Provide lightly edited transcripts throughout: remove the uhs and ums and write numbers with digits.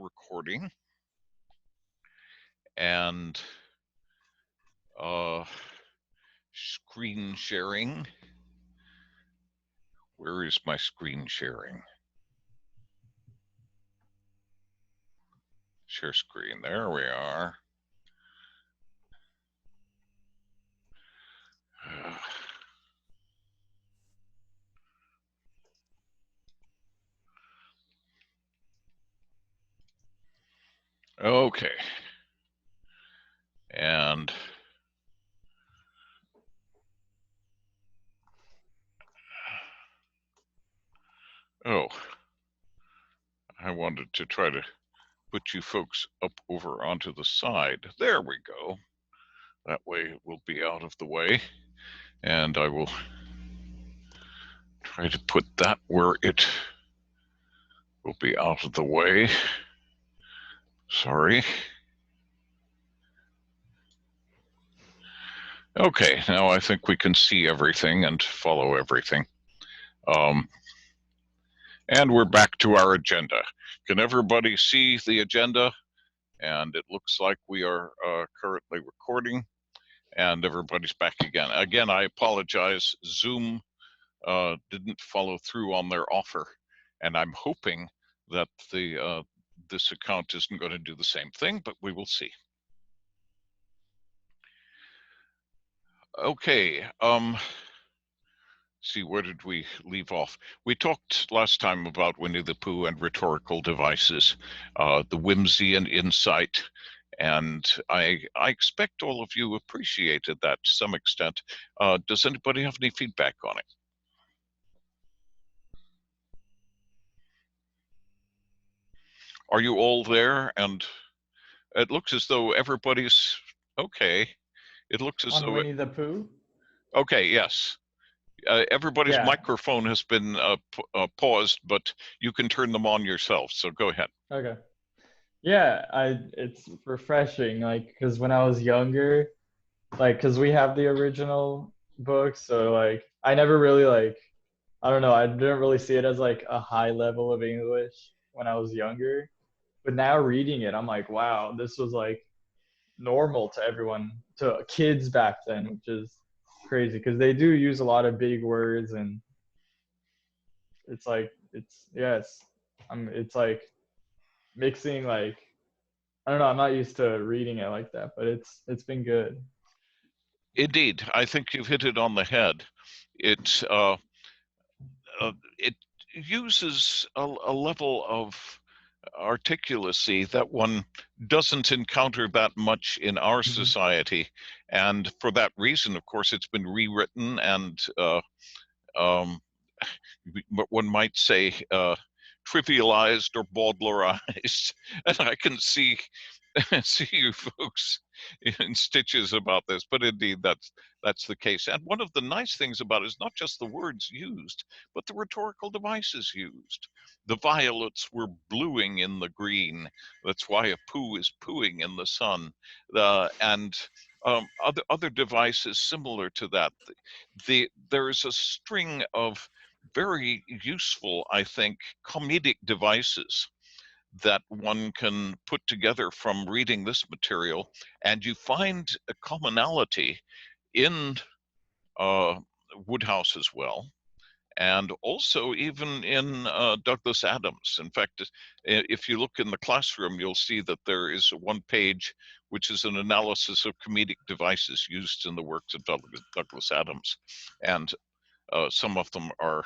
recording, and screen sharing. Where is my screen sharing? Share screen, there we are. Okay. And oh, I wanted to try to put you folks up over onto the side. There we go. That way it will be out of the way. And I will try to put that where it will be out of the way. Sorry. Okay, now I think we can see everything and follow everything. And we're back to our agenda. Can everybody see the agenda? And it looks like we are currently recording, and everybody's back again. Again, I apologize. Zoom didn't follow through on their offer, and I'm hoping that this account isn't going to do the same thing, but we will see. Okay, see, where did we leave off? We talked last time about Winnie the Pooh and rhetorical devices, the whimsy and insight, and I expect all of you appreciated that to some extent. Does anybody have any feedback on it? Are you all there? And it looks as though everybody's okay. It looks as on though Winnie the Pooh? Okay, yes. Everybody's microphone has been paused, but you can turn them on yourself, so go ahead. Okay. Yeah, it's refreshing, like, because when I was younger, like, because we have the original book, so, like, I never really, like, I don't know, I didn't really see it as, like, a high level of English when I was younger. But now reading it, I'm like, wow, this was, like, normal to everyone, to kids back then, which is crazy, because they do use a lot of big words, and it's like, it's like mixing, like, I don't know, I'm not used to reading it like that, but it's been good. Indeed, I think you've hit it on the head. It uses a level of articulacy that one doesn't encounter that much in our society, and for that reason, of course, it's been rewritten and one might say trivialized or bawdlerized. And I can see you folks in stitches about this, but indeed that's the case. And one of the nice things about it is not just the words used, but the rhetorical devices used. The violets were bluing in the green. That's why a poo is pooing in the sun. And other devices similar to that. There is a string of very useful, I think, comedic devices that one can put together from reading this material, and you find a commonality in Woodhouse as well, and also even in Douglas Adams. In fact, if you look in the classroom, you'll see that there is one page which is an analysis of comedic devices used in the works of Douglas Adams, and some of them are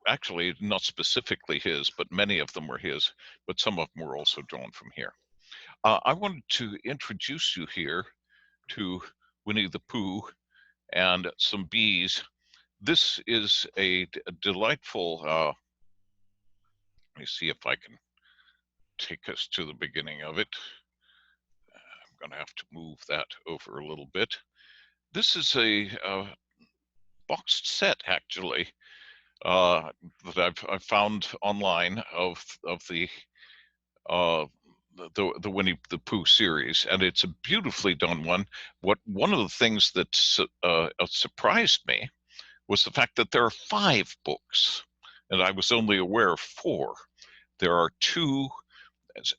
actually not specifically his, but many of them were his, but some of them were also drawn from here. I wanted to introduce you here to Winnie the Pooh and some bees. This is a delightful, let me see if I can take us to the beginning of it. I'm going to have to move that over a little bit. This is a boxed set, actually, that I've found online of the Winnie the Pooh series, and it's a beautifully done one. One of the things that surprised me was the fact that there are 5 books, and I was only aware of 4. there are two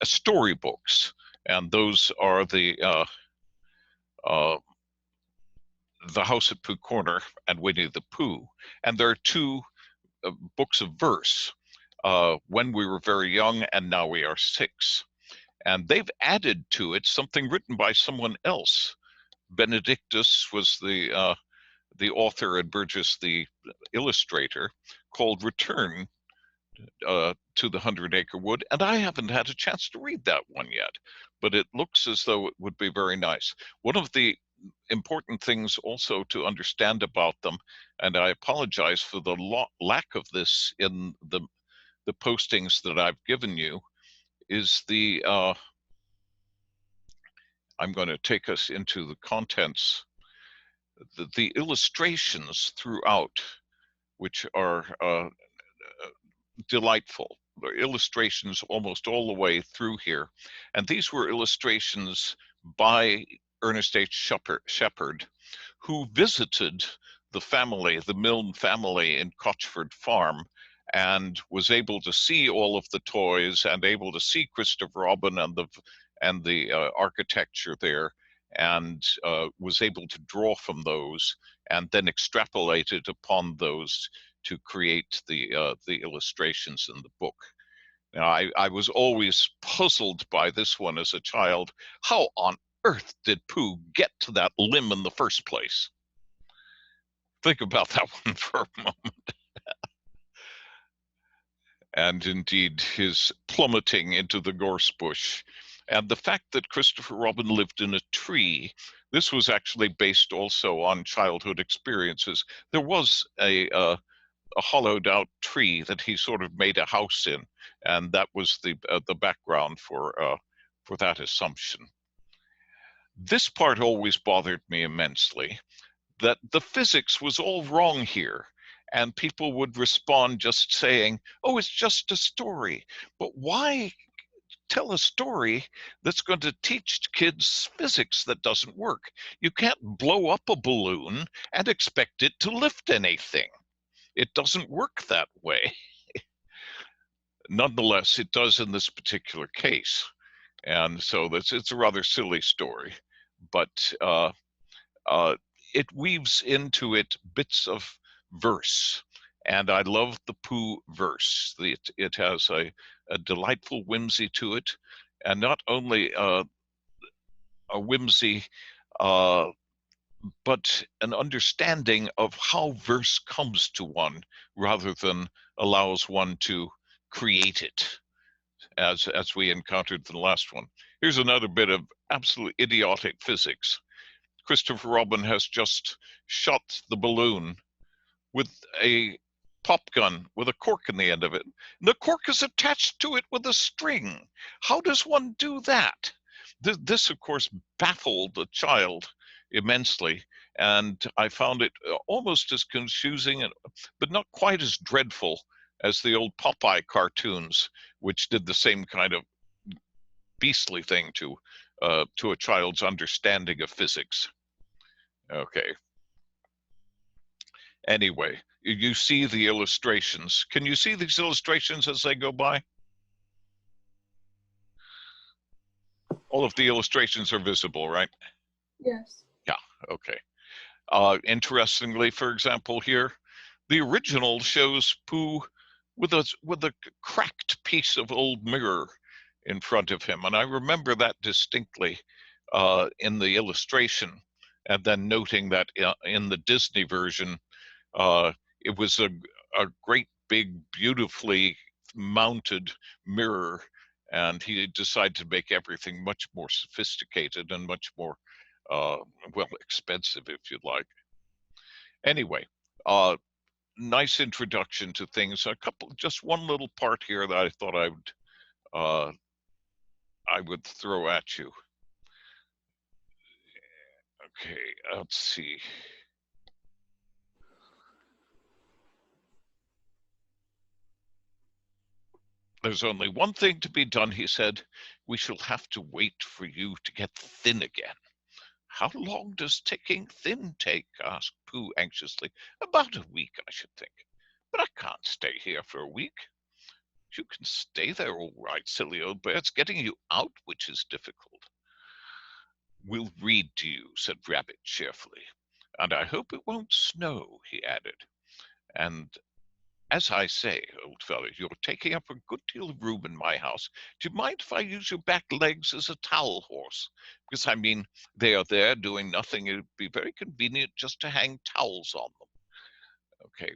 storybooks, and those are the House at Pooh Corner and Winnie the Pooh. And there are two books of verse, When We Were Very Young and Now We Are Six. And they've added to it something written by someone else. Benedictus was the author and Burgess the illustrator, called Return to the 100-Acre Wood, and I haven't had a chance to read that one yet, but it looks as though it would be very nice. One of the important things also to understand about them, and I apologize for the lack of this in the postings that I've given you, is I'm going to take us into the contents, the illustrations throughout, which are delightful. The illustrations almost all the way through here. And these were illustrations by Ernest H. Shepard, who visited the family, the Milne family in Cochford Farm, and was able to see all of the toys and able to see Christopher Robin and the architecture there, and was able to draw from those and then extrapolated upon those to create the illustrations in the book. Now, I was always puzzled by this one as a child. How on earth did Pooh get to that limb in the first place? Think about that one for a moment. And indeed, his plummeting into the gorse bush. And the fact that Christopher Robin lived in a tree, this was actually based also on childhood experiences. There was a hollowed out tree that he sort of made a house in, and that was the background for that assumption. This part always bothered me immensely, that the physics was all wrong here, and people would respond just saying, "Oh, it's just a story." But why tell a story that's going to teach kids physics that doesn't work? You can't blow up a balloon and expect it to lift anything. It doesn't work that way. Nonetheless, it does in this particular case. And so it's a rather silly story, but it weaves into it bits of verse. And I love the Pooh verse. It has a delightful whimsy to it, and not only a whimsy, but an understanding of how verse comes to one rather than allows one to create it, as we encountered in the last one. Here's another bit of absolute idiotic physics. Christopher Robin has just shot the balloon with a pop gun with a cork in the end of it. And the cork is attached to it with a string. How does one do that? This, of course, baffled the child immensely, and I found it almost as confusing, but not quite as dreadful as the old Popeye cartoons, which did the same kind of beastly thing to a child's understanding of physics. Okay. Anyway, you see the illustrations. Can you see these illustrations as they go by? All of the illustrations are visible, right? Yes. Yeah, okay. Interestingly, for example, here, the original shows Pooh with a cracked piece of old mirror in front of him, and I remember that distinctly in the illustration, and then noting that in the Disney version, it was a great big, beautifully mounted mirror, and he decided to make everything much more sophisticated and much more, well, expensive, if you'd like. Anyway, nice introduction to things. Just one little part here that I thought I would throw at you. Okay, let's see. There's only one thing to be done, he said. We shall have to wait for you to get thin again. How long does taking thin take? Asked Pooh anxiously. About a week, I should think. But I can't stay here for a week. You can stay there all right, silly old bear. It's getting you out which is difficult. We'll read to you, said Rabbit cheerfully. And I hope it won't snow, he added. And as I say, old fellow, you're taking up a good deal of room in my house. Do you mind if I use your back legs as a towel horse? Because, I mean, they are there doing nothing. It would be very convenient just to hang towels on them. Okay.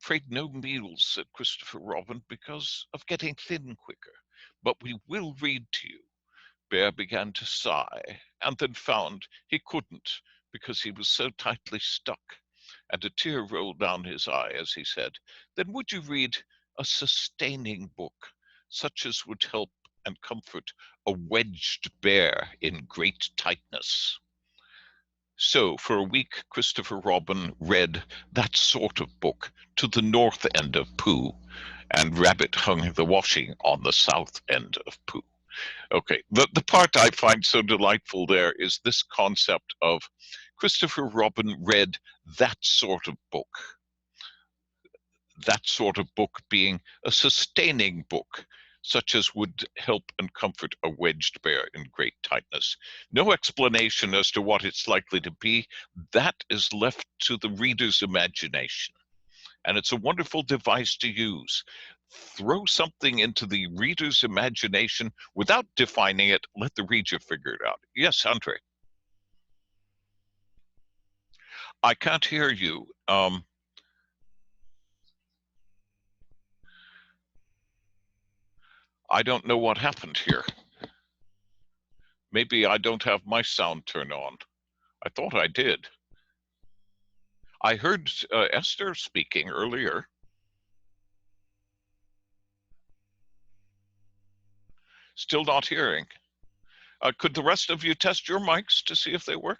Afraid no meals, said Christopher Robin, because of getting thin quicker. But we will read to you. Bear began to sigh, and then found he couldn't, because he was so tightly stuck, and a tear rolled down his eye as he said, then would you read a sustaining book, such as would help and comfort a wedged bear in great tightness? So for a week, Christopher Robin read that sort of book to the north end of Pooh, and Rabbit hung the washing on the south end of Pooh. Okay, the part I find so delightful there is this concept of Christopher Robin read that sort of book. That sort of book being a sustaining book, such as would help and comfort a wedged bear in great tightness. No explanation as to what it's likely to be. That is left to the reader's imagination. And it's a wonderful device to use. Throw something into the reader's imagination without defining it. Let the reader figure it out. Yes, Andre. I can't hear you. I don't know what happened here. Maybe I don't have my sound turned on. I thought I did. I heard Esther speaking earlier. Still not hearing. Could the rest of you test your mics to see if they work?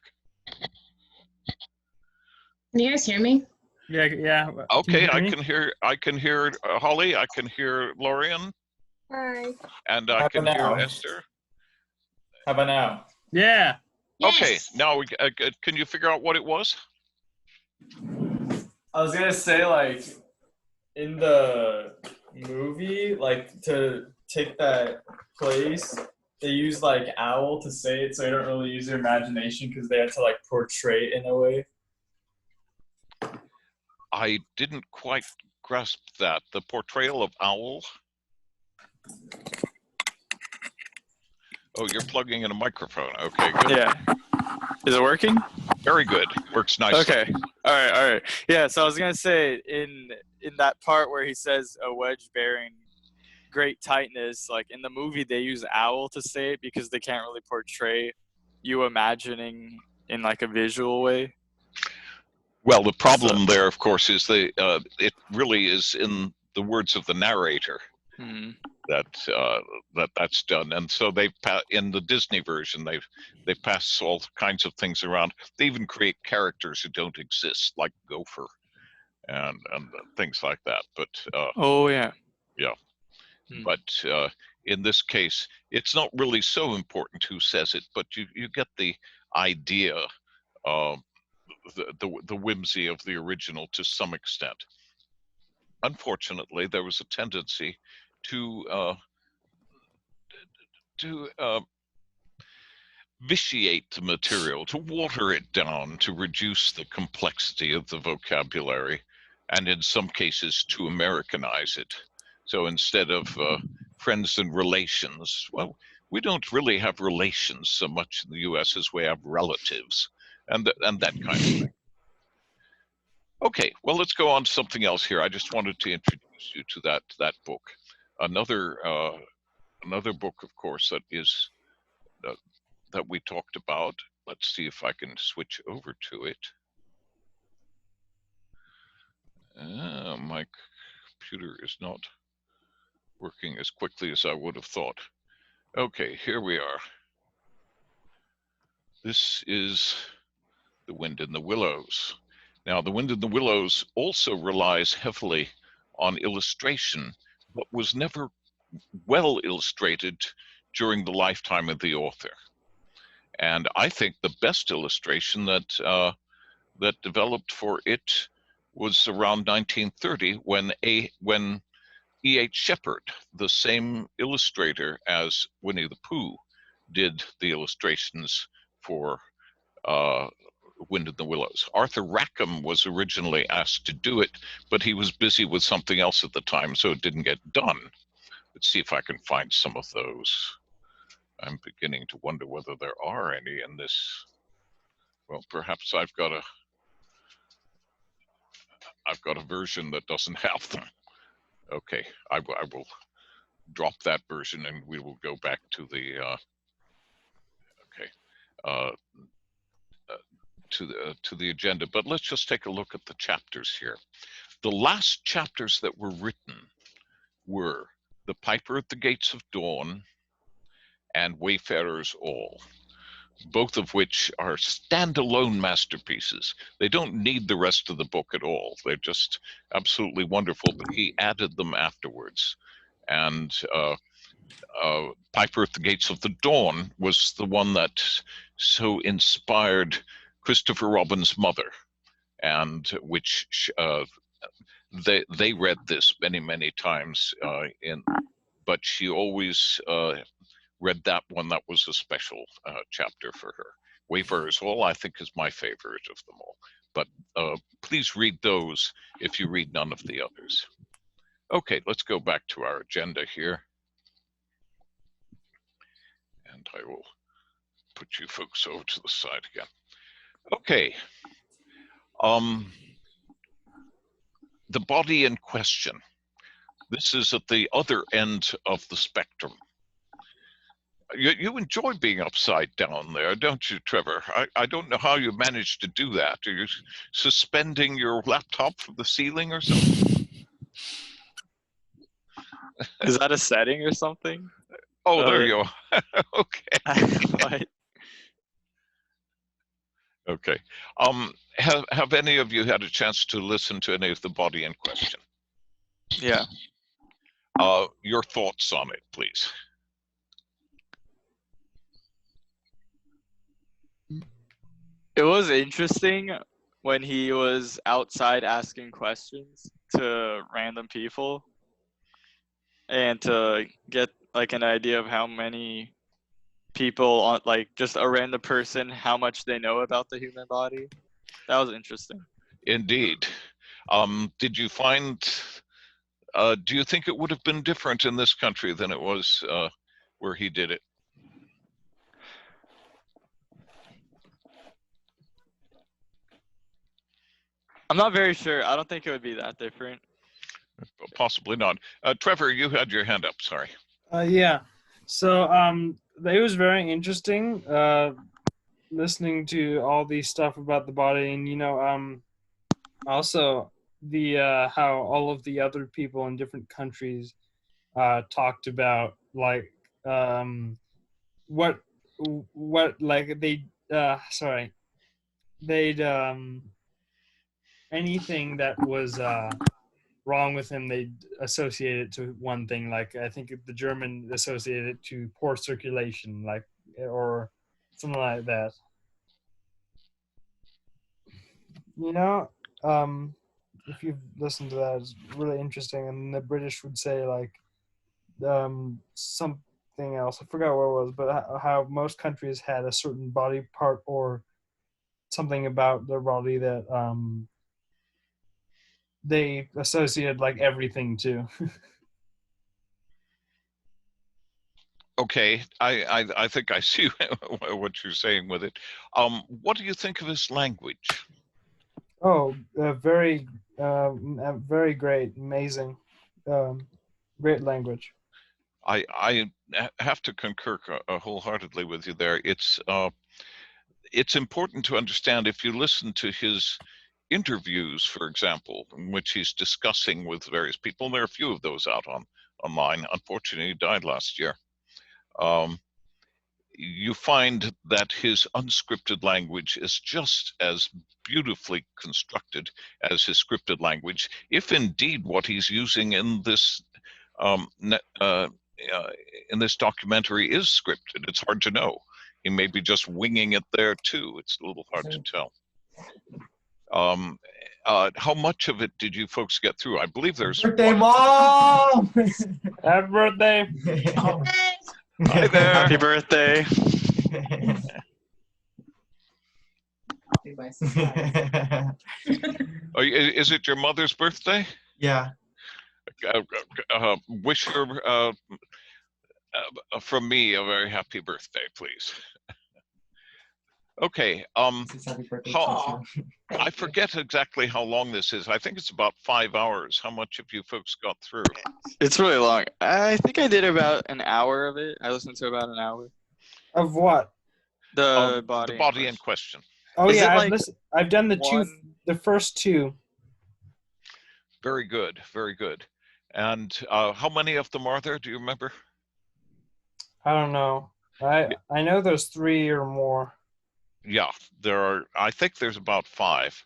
Can you guys hear me? Yeah. Okay, I can hear Holly. I can hear Lorian. Hi. And I can hear Esther. How about now? Yeah. Okay, Yes. now can you figure out what it was? I was gonna say, like, in the movie, like, to take that place, they use like owl to say it, so they don't really use their imagination because they had to like portray it in a way. I didn't quite grasp that. The portrayal of owl. Oh, you're plugging in a microphone. Okay, good. Yeah. Is it working? Very good. Works nicely. Okay. All right. Yeah, so I was going to say in that part where he says a wedge bearing great tightness, like in the movie they use owl to say it because they can't really portray you imagining in like a visual way. Well, the problem there, of course, is it really is in the words of the narrator that's done, and so in the Disney version they pass all kinds of things around. They even create characters who don't exist, like Gopher, and things like that. But But in this case, it's not really so important who says it, but you get the idea. The whimsy of the original to some extent. Unfortunately, there was a tendency to vitiate the material, to water it down, to reduce the complexity of the vocabulary, and in some cases to Americanize it. So instead of friends and relations, well, we don't really have relations so much in the US as we have relatives. And that kind of thing. Okay, well, let's go on to something else here. I just wanted to introduce you to that book. Another book, of course, that is that we talked about. Let's see if I can switch over to it. My computer is not working as quickly as I would have thought. Okay, here we are. This is The Wind in the Willows. Now, The Wind in the Willows also relies heavily on illustration, but was never well illustrated during the lifetime of the author. And I think the best illustration that developed for it was around 1930 when E.H. Shepard, the same illustrator as Winnie the Pooh, did the illustrations for Wind in the Willows. Arthur Rackham was originally asked to do it, but he was busy with something else at the time, so it didn't get done. Let's see if I can find some of those. I'm beginning to wonder whether there are any in this. Well, perhaps I've got a version that doesn't have them. Okay, I will drop that version and we will go back to the to the agenda. But let's just take a look at the chapters here. The last chapters that were written were The Piper at the Gates of Dawn and Wayfarers All, both of which are standalone masterpieces. They don't need the rest of the book at all. They're just absolutely wonderful, but he added them afterwards. And Piper at the Gates of the Dawn was the one that so inspired Christopher Robin's mother, and which they read this many times but she always read that one. That was a special chapter for her. Wayfarers All, I think, is my favorite of them all. But please read those if you read none of the others. Okay, let's go back to our agenda here. And I will put you folks over to the side again. Okay. The body in question. This is at the other end of the spectrum. You enjoy being upside down there, don't you, Trevor? I don't know how you managed to do that. Are you suspending your laptop from the ceiling or something? Is that a setting or something? Oh, there you go. Okay. What? Okay. Have any of you had a chance to listen to any of the body in question? Yeah. Your thoughts on it, please. It was interesting when he was outside asking questions to random people and to get like an idea of how many people on like just a random person, how much they know about the human body. That was interesting. Indeed. Did you find, do you think it would have been different in this country than it was where he did it? I'm not very sure. I don't think it would be that different. Possibly not. Trevor, you had your hand up, sorry. Yeah. So it was very interesting listening to all these stuff about the body, and also the how all of the other people in different countries talked about like what like they'd anything that was wrong with him, they associate it to one thing. Like I think the German associated it to poor circulation, like or something like that. If you've listened to that, it's really interesting. And the British would say like something else. I forgot what it was, but how most countries had a certain body part or something about their body that they associated like everything to. Okay, I think I see what you're saying with it. What do you think of his language? Oh, very great, amazing, great language. I have to concur wholeheartedly with you there. It's important to understand, if you listen to his interviews, for example, in which he's discussing with various people, and there are a few of those out online. Unfortunately, he died last year. You find that his unscripted language is just as beautifully constructed as his scripted language, if indeed what he's using in this documentary is scripted. It's hard to know. He may be just winging it there too. It's a little hard to tell. how much of it did you folks get through? I believe there's Birthday, Mom! Happy birthday. Hi there. Happy birthday. Is it your mother's birthday? Yeah. Wish her from me a very happy birthday, please. Okay. Happy birthday How, to you. I forget exactly how long this is. I think it's about 5 hours. How much of you folks got through? It's really long. I think I did about an hour of it. I listened to about an hour. Of what? The body. The body in question. Oh Is yeah, it like I've done the first two. Very good. Very good. And how many of them are there? Do you remember? I don't know. I know there's 3 or more. Yeah, there are. I think there's about 5,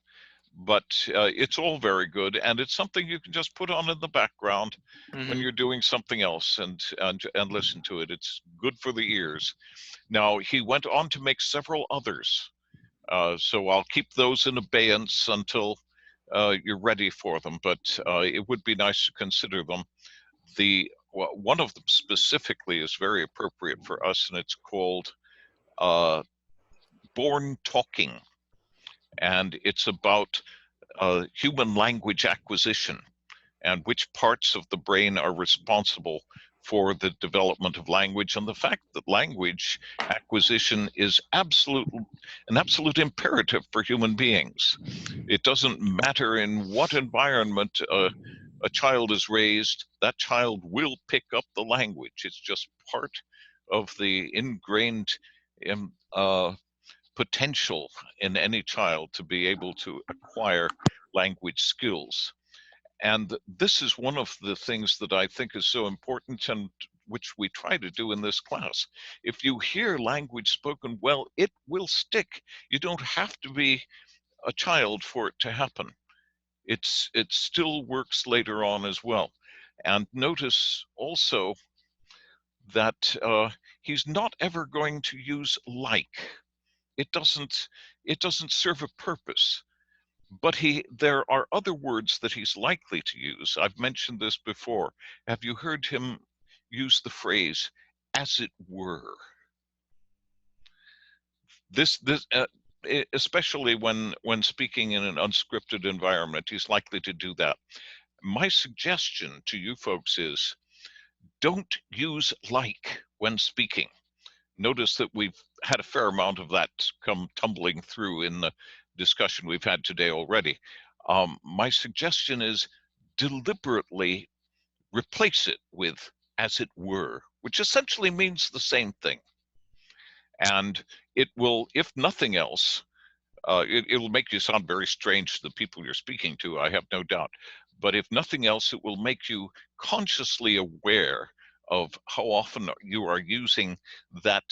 but it's all very good, and it's something you can just put on in the background when you're doing something else and listen to it. It's good for the ears. Now, he went on to make several others, so I'll keep those in abeyance until you're ready for them. But it would be nice to consider them. One of them specifically is very appropriate for us, and it's called Born Talking, and it's about human language acquisition and which parts of the brain are responsible for the development of language, and the fact that language acquisition is an absolute imperative for human beings. It doesn't matter in what environment a child is raised, that child will pick up the language. It's just part of the ingrained potential in any child to be able to acquire language skills. And this is one of the things that I think is so important, and which we try to do in this class. If you hear language spoken well, it will stick. You don't have to be a child for it to happen. It still works later on as well. And notice also that he's not ever going to use like. It doesn't serve a purpose. But there are other words that he's likely to use. I've mentioned this before. Have you heard him use the phrase, as it were? Especially when speaking in an unscripted environment, he's likely to do that. My suggestion to you folks is, don't use like when speaking. Notice that we've had a fair amount of that come tumbling through in the discussion we've had today already. My suggestion is deliberately replace it with as it were, which essentially means the same thing. And it will, if nothing else, it will make you sound very strange to the people you're speaking to, I have no doubt. But if nothing else, it will make you consciously aware of how often you are using that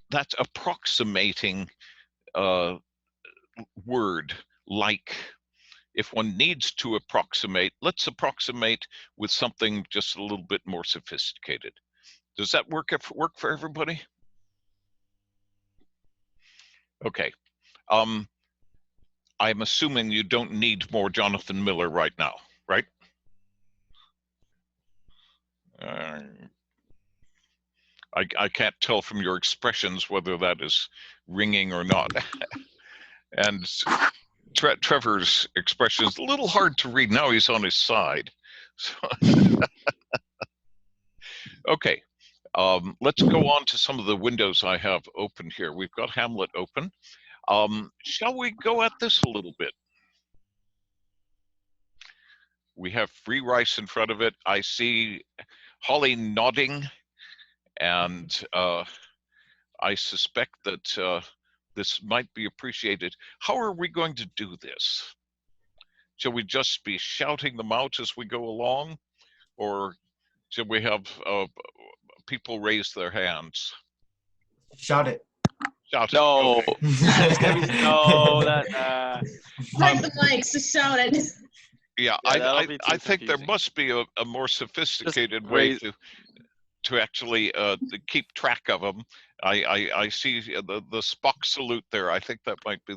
that's approximating word like. If one needs to approximate, let's approximate with something just a little bit more sophisticated. Does that work for everybody? Okay. I'm assuming you don't need more Jonathan Miller right now, right? I can't tell from your expressions whether that is ringing or not. And Trevor's expression is a little hard to read. Now he's on his side. So okay, let's go on to some of the windows I have open here. We've got Hamlet open. Shall we go at this a little bit? We have free rice in front of it. I see Holly nodding, and I suspect that this might be appreciated. How are we going to do this? Shall we just be shouting them out as we go along, or shall we have people raise their hands? Shout it. Shout it. No. Okay. No, that. Grab the mics to shout it. Yeah, that'll be I too think there confusing. must be a more sophisticated way to actually to keep track of them. I see the Spock salute there. I think that might be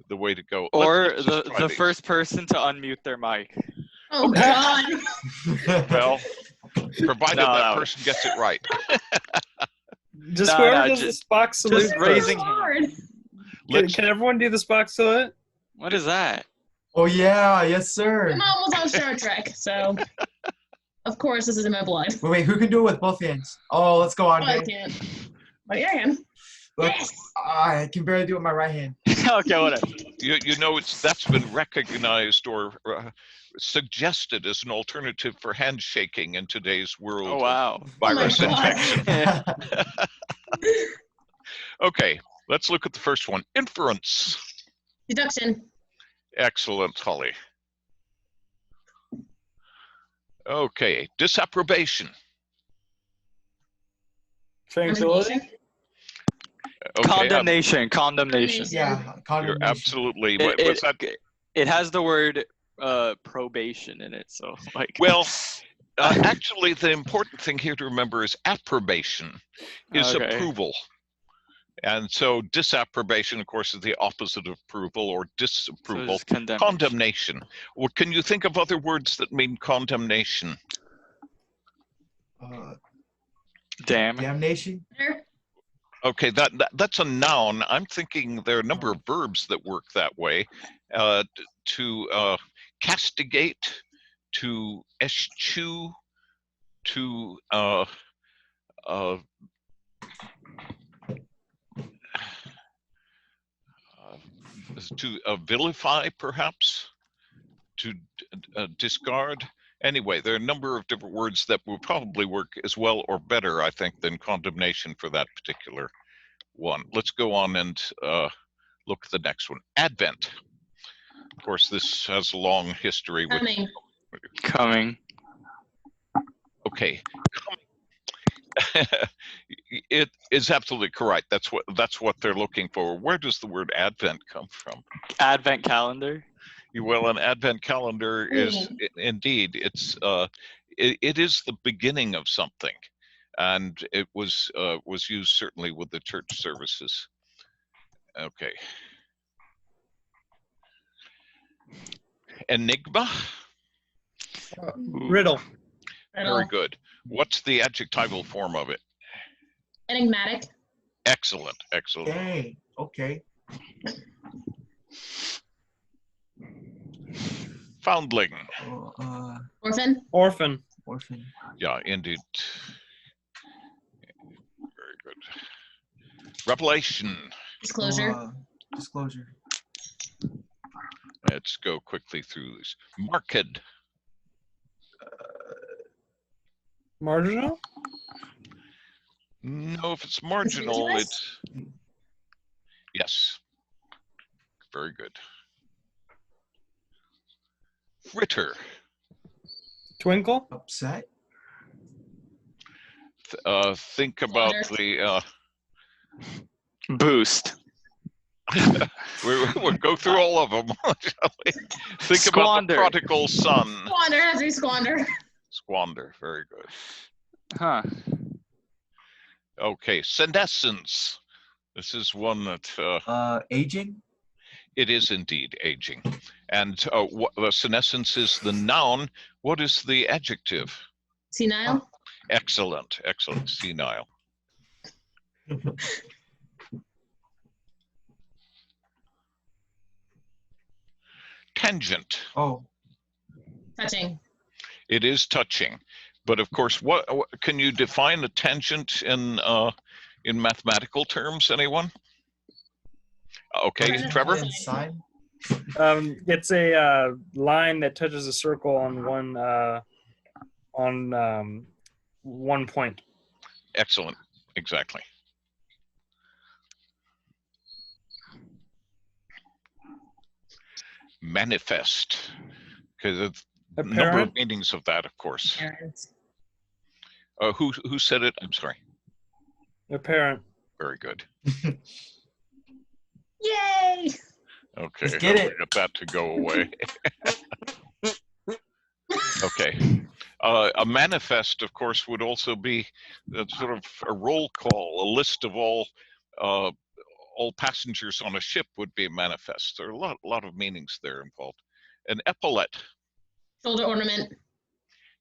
the way to go. Or Let's just try the these. first person to unmute their mic. Oh Okay. God. Well, provided No, that no. person gets it right. Just No, whoever no, does the Spock salute just first. raising So hand. hard. Can everyone do the Spock salute? What is that? Oh yeah, yes My sir. mom was on Star Trek, so of course this is in my blood. Wait, who can do it with both hands? Oh, let's go on, Oh, I gang. can't. But yeah, I can. Let's, I can barely do it with my right hand. Okay, whatever. You know, that's been recognized or suggested as an alternative for handshaking in today's world Oh wow. of virus Oh my infection. Okay, let's look at the first one. Inference. Deduction. Excellent, Holly. Okay, disapprobation. Tranquility. Okay, Condemnation. Condemnation. Yeah, you're condemnation. absolutely. It, Was that? it has the word probation in it, so like. Well, actually, the important thing here to remember is approbation is Okay. approval. And so disapprobation, of course, is the opposite of approval or So disapproval. it's condemnation. Condemnation. Well, can you think of other words that mean condemnation? Damn. Damnation. There. Okay, that's a noun. I'm thinking there are a number of verbs that work that way. To castigate, to eschew, to vilify, perhaps, to discard. Anyway, there are a number of different words that will probably work as well or better, I think, than condemnation for that particular one. Let's go on and look at the next one. Advent. Of course, this has a long history with Coming. Okay. It is absolutely correct. That's what they're looking for. Where does the word Advent come from? Advent calendar. Well, an Advent calendar is indeed it is the beginning of something, and it was used certainly with the church services. Okay. Enigma. Riddle. Very good. What's the adjectival form of it? Enigmatic. Excellent, excellent. Dang. Okay. Foundling. Orphan. Orphan. Orphan. Yeah, indeed. Very good. Revelation. Disclosure. Disclosure. Let's go quickly through this. Marked. Marginal. No, if it's marginal, Conspicuous? it's yes. Very good. Fritter. Twinkle. Upset. Think about Water. the Boost. we'll go through all of them. Shall we? Think Squander. about the prodigal son. Squander. Has to be squander. Squander. Very good. Huh. Okay, senescence. This is one that Aging. it is indeed aging. And senescence is the noun. What is the adjective? Senile. Excellent, excellent. Senile. Tangent. Oh. Touching. It is touching, but of course, what can you define a tangent in mathematical terms? Anyone? Okay, Trevor. Sine. It's a line that touches a circle on one point. Excellent. Exactly. Manifest, because it's a number of Apparent. meanings of that, of course. Parents. Who said it? I'm sorry. Apparent. Very good. Yay! Okay, Let's get it. Get that to go away. Okay. A manifest, of course, would also be sort of a roll call, a list of all all passengers on a ship would be manifest. There are a lot of meanings there involved. An epaulette, Shoulder ornament.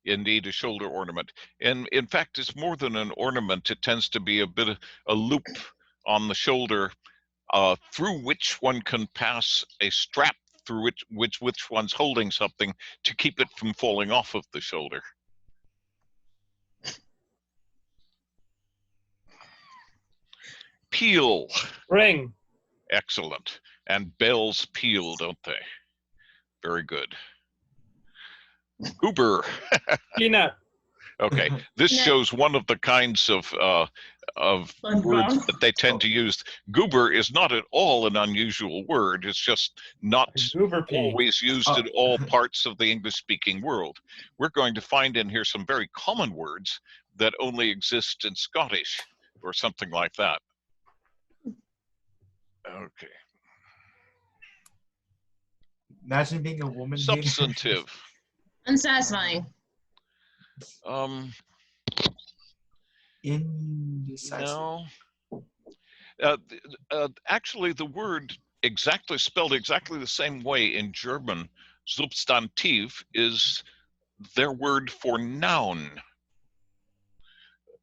indeed, a shoulder ornament. And in fact, it's more than an ornament. It tends to be a bit of a loop on the shoulder through which one can pass a strap through which one's holding something to keep it from falling off of the shoulder. Peel. Ring. Excellent. And bells peal, don't they? Very good. Goober. Peanut. Okay, this Yeah. shows one of the kinds of words SpongeBob. that they tend to use. Goober is not at all an unusual word. It's just not Goober pea. always used in all parts of the English-speaking world. We're going to find in here some very common words that only exist in Scottish or something like that. Okay. Imagine being a woman. here. Substantive. Unsatisfying. Indecisive. No. Actually, the word spelled exactly the same way in German, Substantiv, is their word for noun,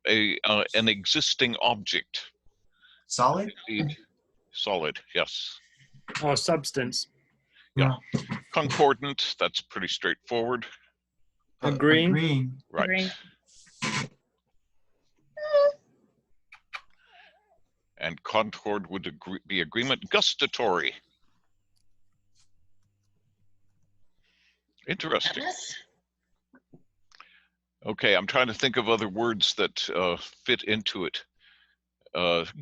an existing object. Solid. Indeed. Solid, yes. Oh, substance. Yeah. Concordant, that's pretty straightforward. Agreeing. Agreeing. Right. Agreeing. And concord would be agreement. Gustatory. Interesting. Yes. Okay, I'm trying to think of other words that fit into it.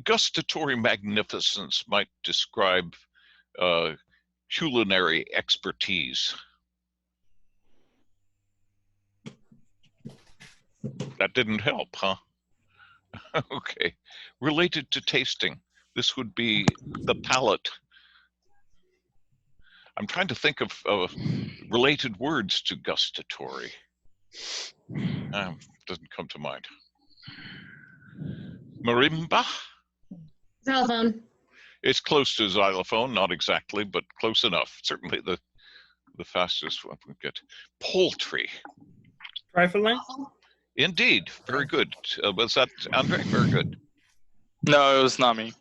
Gustatory magnificence might describe culinary expertise. That didn't help, huh? Okay. Related to tasting, this would be the palate. I'm trying to think of related words to gustatory. Doesn't come to mind. Marimba? Telephone. It's close to xylophone, not exactly, but close enough. Certainly the fastest one we get. Poultry. Trifling. Indeed, very good. Was that Andre? Very good. No, it was not me.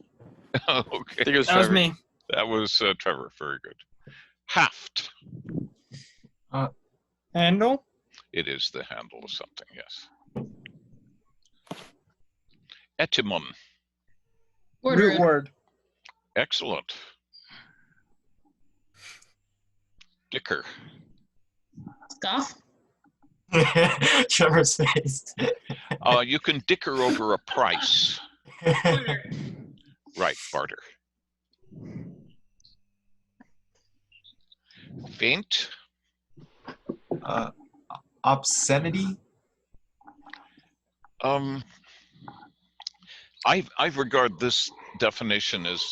I Okay, think it was That was Trevor. me. that was Trevor. Very good. Haft. Handle. It is the handle of something, yes. Etymon. Word Root room. word. Excellent. Dicker. Scoff. Trevor's face. You can dicker over a price. Barter. Right, barter. Faint. Obscenity. I regard this definition as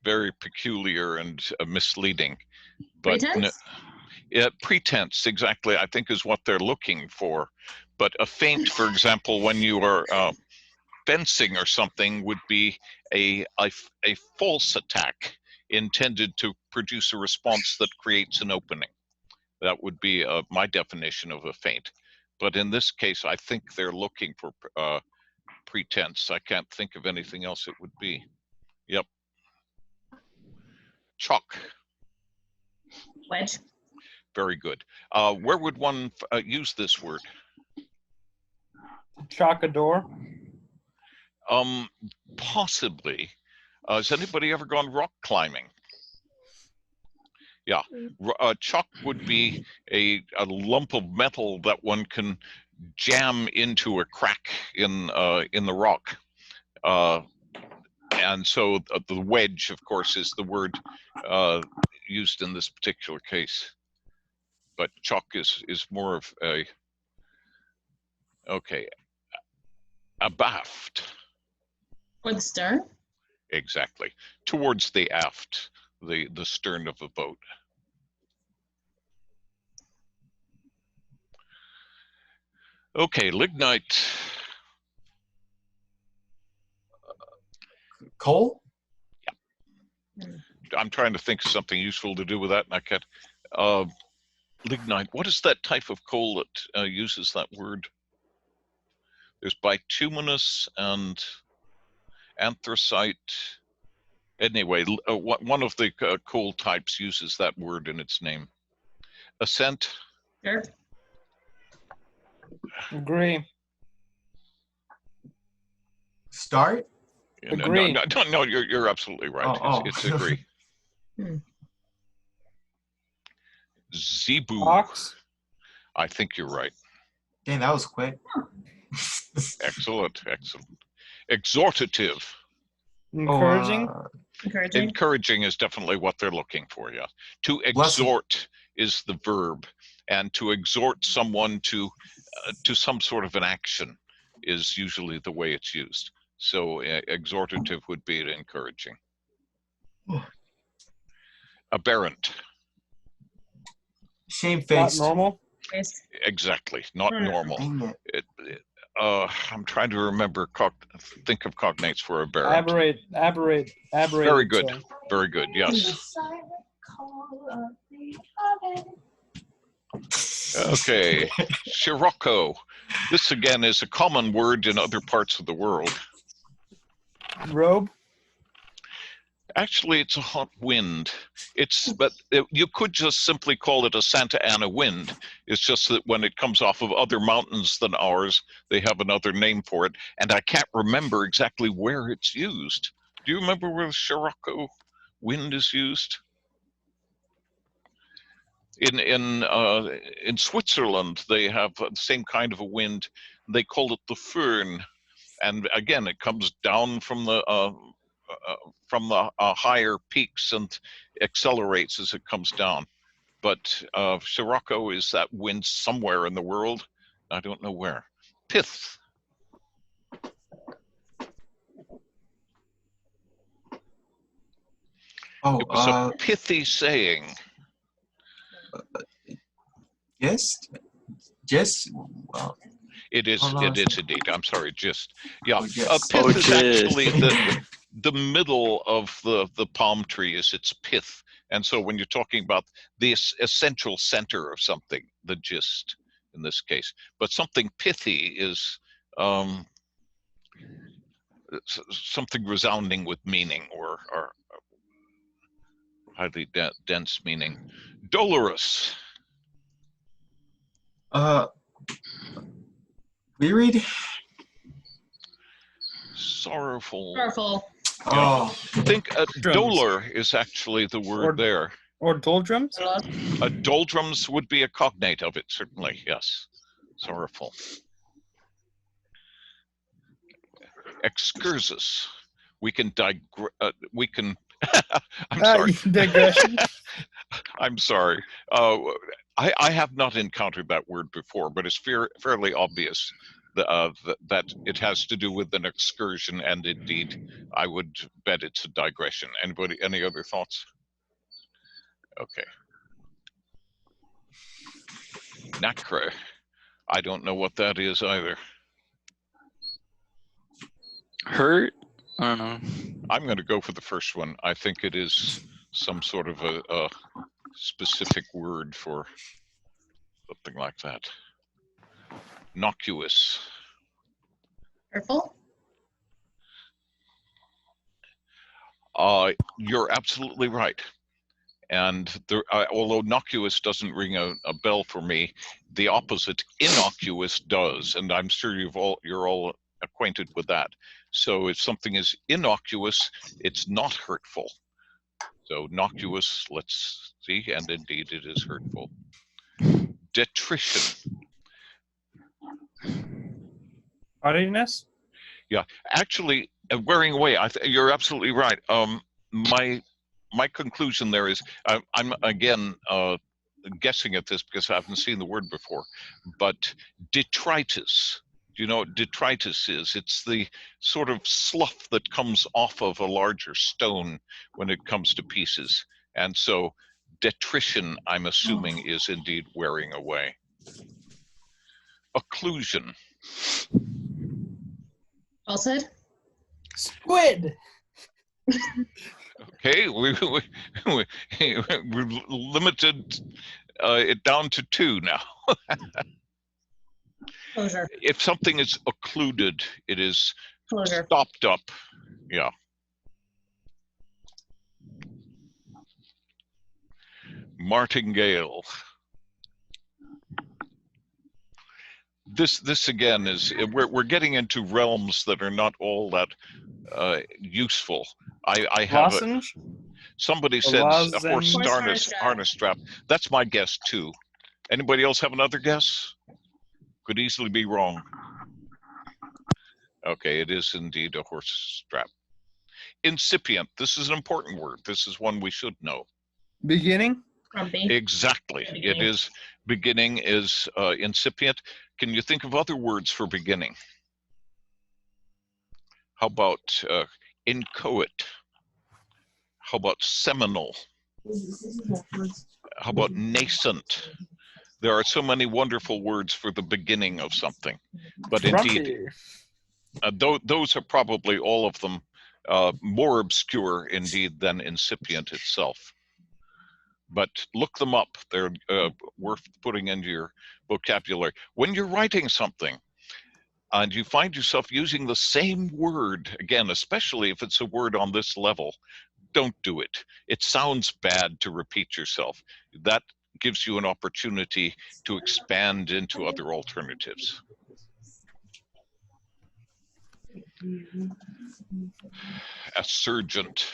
very peculiar and misleading. But Pretense? pretense, exactly, I think is what they're looking for. But a feint, for example, when you are fencing or something, would be a false attack intended to produce a response that creates an opening. That would be my definition of a feint. But in this case, I think they're looking for pretense. I can't think of anything else it would be. Yep. Chalk. Wedge. Very good. Where would one use this word? Chalk a door. Possibly. Has anybody ever gone rock climbing? Yeah. Chalk would be a lump of metal that one can jam into a crack in the rock. And so the wedge, of course, is the word used in this particular case. But chalk is more of a, okay, abaft. Or the stern. Exactly. Towards the aft, the stern of a boat. Okay, lignite. Coal. I'm trying to think of something useful to do with that, and I can't. Lignite. What is that type of coal that uses that word? There's bituminous and anthracite. Anyway, one of the coal types uses that word in its name. Assent? Sure. Agree. Start? Agree. No, you're absolutely right. Oh, It's agree. Hmm. Zebu. Ox. I think you're right. Dang, that was quick. Excellent. Exhortative. Encouraging. Encouraging. Encouraging is definitely what they're looking for, yeah. To exhort is the verb, and to exhort someone to some sort of an action is usually the way it's used. So exhortative would be encouraging. Aberrant. Shamefaced. Not normal. Nice. Exactly, not normal. Dang it. I'm trying to remember, think of cognates for aberrant. Aberrate. Very good, very good, yes. Okay, Scirocco. This again is a common word in other parts of the world. Robe. Actually, it's a hot wind. You could just simply call it a Santa Ana wind. It's just that when it comes off of other mountains than ours, they have another name for it. And I can't remember exactly where it's used. Do you remember where the Scirocco wind is used? In Switzerland, they have the same kind of a wind. They call it the Föhn. And again, it comes down from the higher peaks and accelerates as it comes down. But Scirocco is that wind somewhere in the world. I don't know where. Pith. Oh, It was a pithy saying. Just, well, It is indeed. I'm sorry, just. Yeah, Oh, yes. pith is gist. actually the middle of the palm tree is its pith. And so when you're talking about the essential center of something, the gist in this case, but something pithy is something resounding with meaning or highly dense meaning. Dolorous. wearied? Sorrowful. Powerful. Oh, Think Drums. dolor is actually the word there. Or doldrums. Doldrums would be a cognate of it, certainly, yes. Sorrowful. Excursus. We can I'm sorry. Digression. I'm sorry. I have not encountered that word before, but it's fairly obvious that it has to do with an excursion, and indeed, I would bet it's a digression. Anybody, any other thoughts? Okay. Nacre. I don't know what that is either. Hurt? I don't know. I'm going to go for the first one. I think it is some sort of a specific word for something like that. Innocuous. Hurtful. You're absolutely right. And although innocuous doesn't ring a bell for me, the opposite, innocuous, does. And I'm sure you're all acquainted with that. So if something is innocuous, it's not hurtful. So innocuous, let's see, and indeed it is hurtful. Detrition. Haughtiness. Yeah, actually, wearing away. You're absolutely right. My conclusion there is I'm again guessing at this because I haven't seen the word before, but detritus. Do you know what detritus is? It's the sort of slough that comes off of a larger stone when it comes to pieces. And so detrition, I'm assuming, is indeed wearing away. Occlusion. Falsehood. Squid. Okay, we limited it down to 2 now. Closure. If something is occluded, it is Closure. stopped up. Yeah. Martingale. This again is we're getting into realms that are not all that useful. I have Lozenge? somebody A said a horse lozenge? harness strap. That's my guess too. Anybody else have another guess? Could easily be wrong. Okay, it is indeed a horse strap. Incipient. This is an important word. This is one we should know. Beginning? Grumpy. Exactly. It is beginning is incipient. Can you think of other words for beginning? How about inchoate? How about seminal? How about nascent? There are so many wonderful words for the beginning of something. But indeed, those are probably all of them more obscure indeed than incipient itself. But look them up. They're worth putting into your vocabulary. When you're writing something and you find yourself using the same word, again, especially if it's a word on this level, don't do it. It sounds bad to repeat yourself. That gives you an opportunity to expand into other alternatives. Assurgent.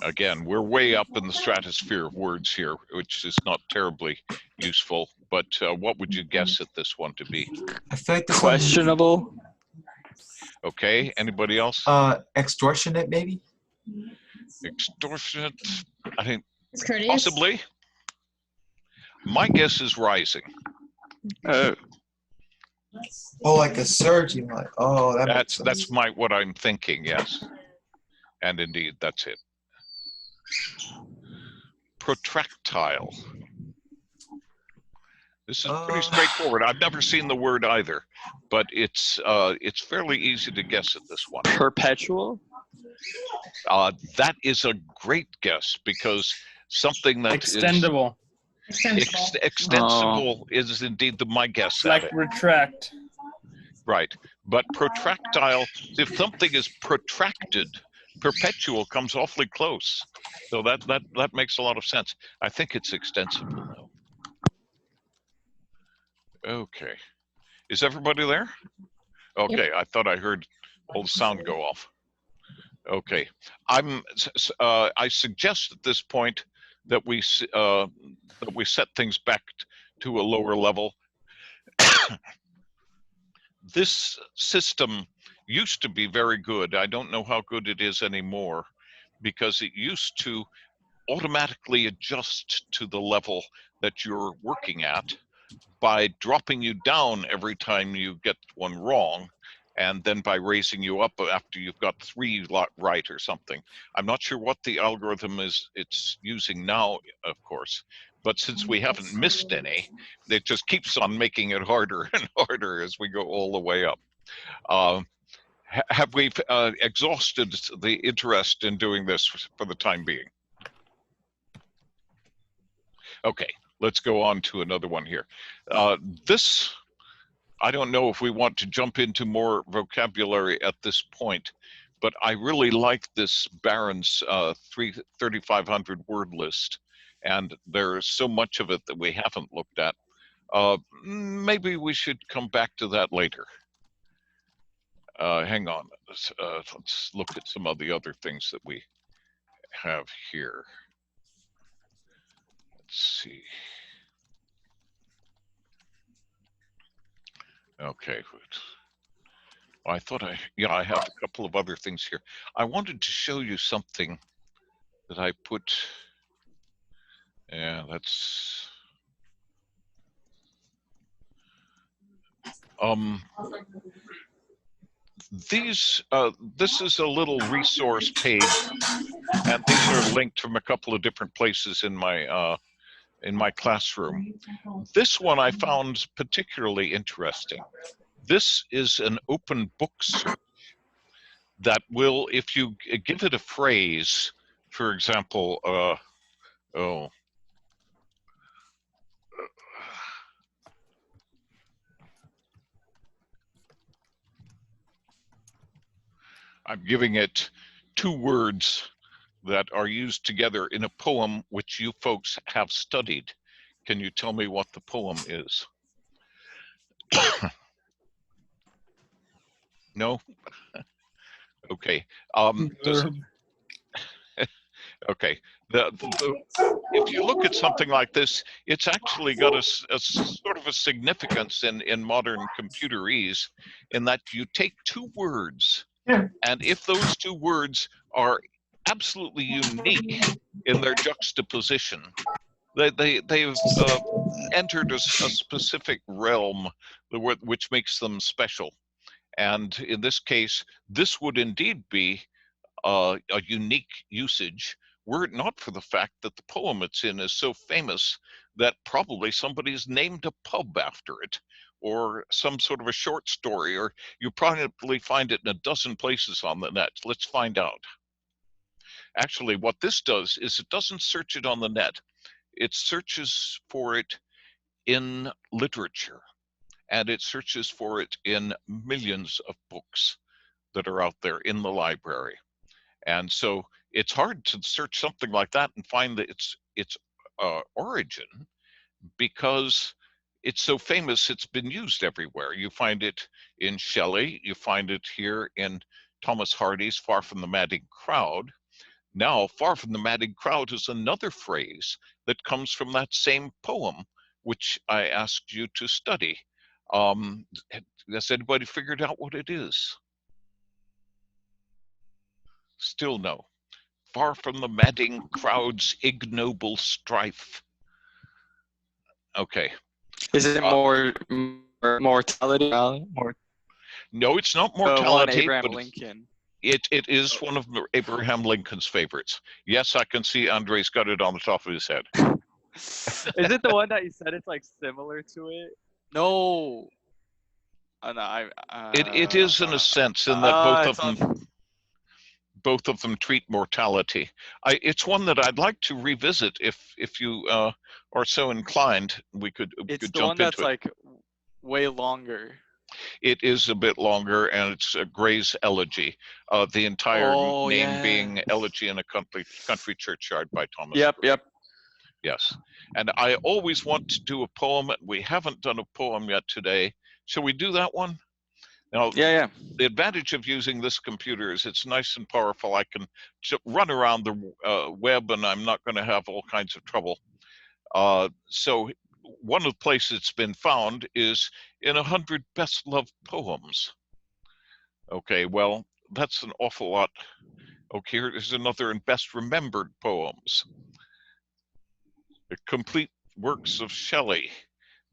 Again, we're way up in the stratosphere of words here, which is not terribly useful, but what would you guess at this one to be? I feel like this Questionable. Okay, anybody else? Extortionate, maybe? Extortionate, I think It's courteous. possibly. My guess is rising. Oh, like a surgeon. Like, oh, that makes sense. That's what I'm thinking, yes. And indeed, that's it. Protractile. This is pretty straightforward. I've never seen the word either, but it's fairly easy to guess at this one. Perpetual. That is a great guess because something that Extendable. is extensible is indeed my guess at Like it. retract. Right, but protractile, if something is protracted, perpetual comes awfully close. So that makes a lot of sense. I think it's extensible though. Okay, is everybody there? Okay, I thought I heard all the sound go off. Okay, I suggest at this point that we set things back to a lower level. This system used to be very good. I don't know how good it is anymore because it used to automatically adjust to the level that you're working at by dropping you down every time you get one wrong, and then by raising you up after you've got 3 right or something. I'm not sure what the algorithm is it's using now, of course, but since we haven't missed any, it just keeps on making it harder and harder as we go all the way up. Have we exhausted the interest in doing this for the time being? Okay, let's go on to another one here. This, I don't know if we want to jump into more vocabulary at this point, but I really like this Barron's 3,500 word list, and there's so much of it that we haven't looked at. Maybe we should come back to that later. Hang on, let's look at some of the other things that we have here. Let's see. Okay, I thought I have a couple of other things here. I wanted to show you something that I put. Yeah, that's this is a little resource page, and these are linked from a couple of different places in my classroom. This one I found particularly interesting. This is an open book search. that will, if you give it a phrase, for example, I'm giving it 2 words that are used together in a poem which you folks have studied. Can you tell me what the poem is? No? Okay. Okay. If you look at something like this, it's actually got a sort of a significance in modern computerese, in that you take 2 words, and if those 2 words are absolutely unique in their juxtaposition, they've entered a specific realm which makes them special. And in this case, this would indeed be a unique usage, were it not for the fact that the poem it's in is so famous that probably somebody's named a pub after it, or some sort of a short story, or you probably find it in a dozen places on the net. Let's find out. Actually, what this does is it doesn't search it on the net. It searches for it in literature, and it searches for it in millions of books that are out there in the library. And so it's hard to search something like that and find that its origin, because it's so famous. It's been used everywhere. You find it in Shelley. You find it here in Thomas Hardy's Far from the Madding Crowd. Now, Far from the Madding Crowd is another phrase that comes from that same poem, which I asked you to study. Has anybody figured out what it is? Still no. Far from the madding crowd's ignoble strife. Okay. Is it mortality? No, it's not One mortality, Abraham but Lincoln. it is one of Abraham Lincoln's favorites. Yes, I can see Andre's got it on the top of his head. Is it the one that you said it's like similar to it? No. No, It is in a sense, in that both of them treat mortality. It's one that I'd like to revisit if you are so inclined. We could jump into it. It's the one that's like way longer. It is a bit longer, and it's Gray's Elegy. The entire name being Elegy in a Country Churchyard by Thomas Gray. Yep. Yes. And I always want to do a poem. We haven't done a poem yet today. Shall we do that one? Now, yeah. The advantage of using this computer is it's nice and powerful. I can run around the web, and I'm not going to have all kinds of trouble. So one of the places it's been found is in 100 best loved poems. Okay, well, that's an awful lot. Okay, here's another in best remembered poems. The complete works of Shelley,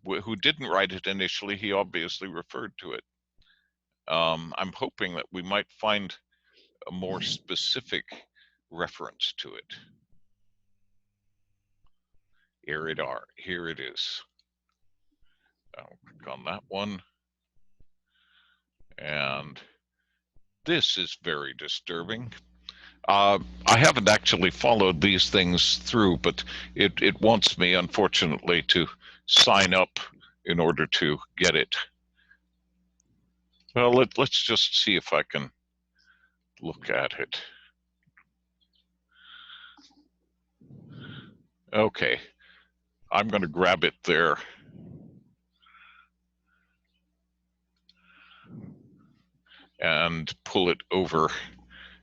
who didn't write it initially. He obviously referred to it. I'm hoping that we might find a more specific reference to it. Here it is. I'll click on that one. And this is very disturbing. I haven't actually followed these things through, but it wants me, unfortunately, to sign up in order to get it. Well, let's just see if I can look at it. Okay, I'm going to grab it there. And pull it over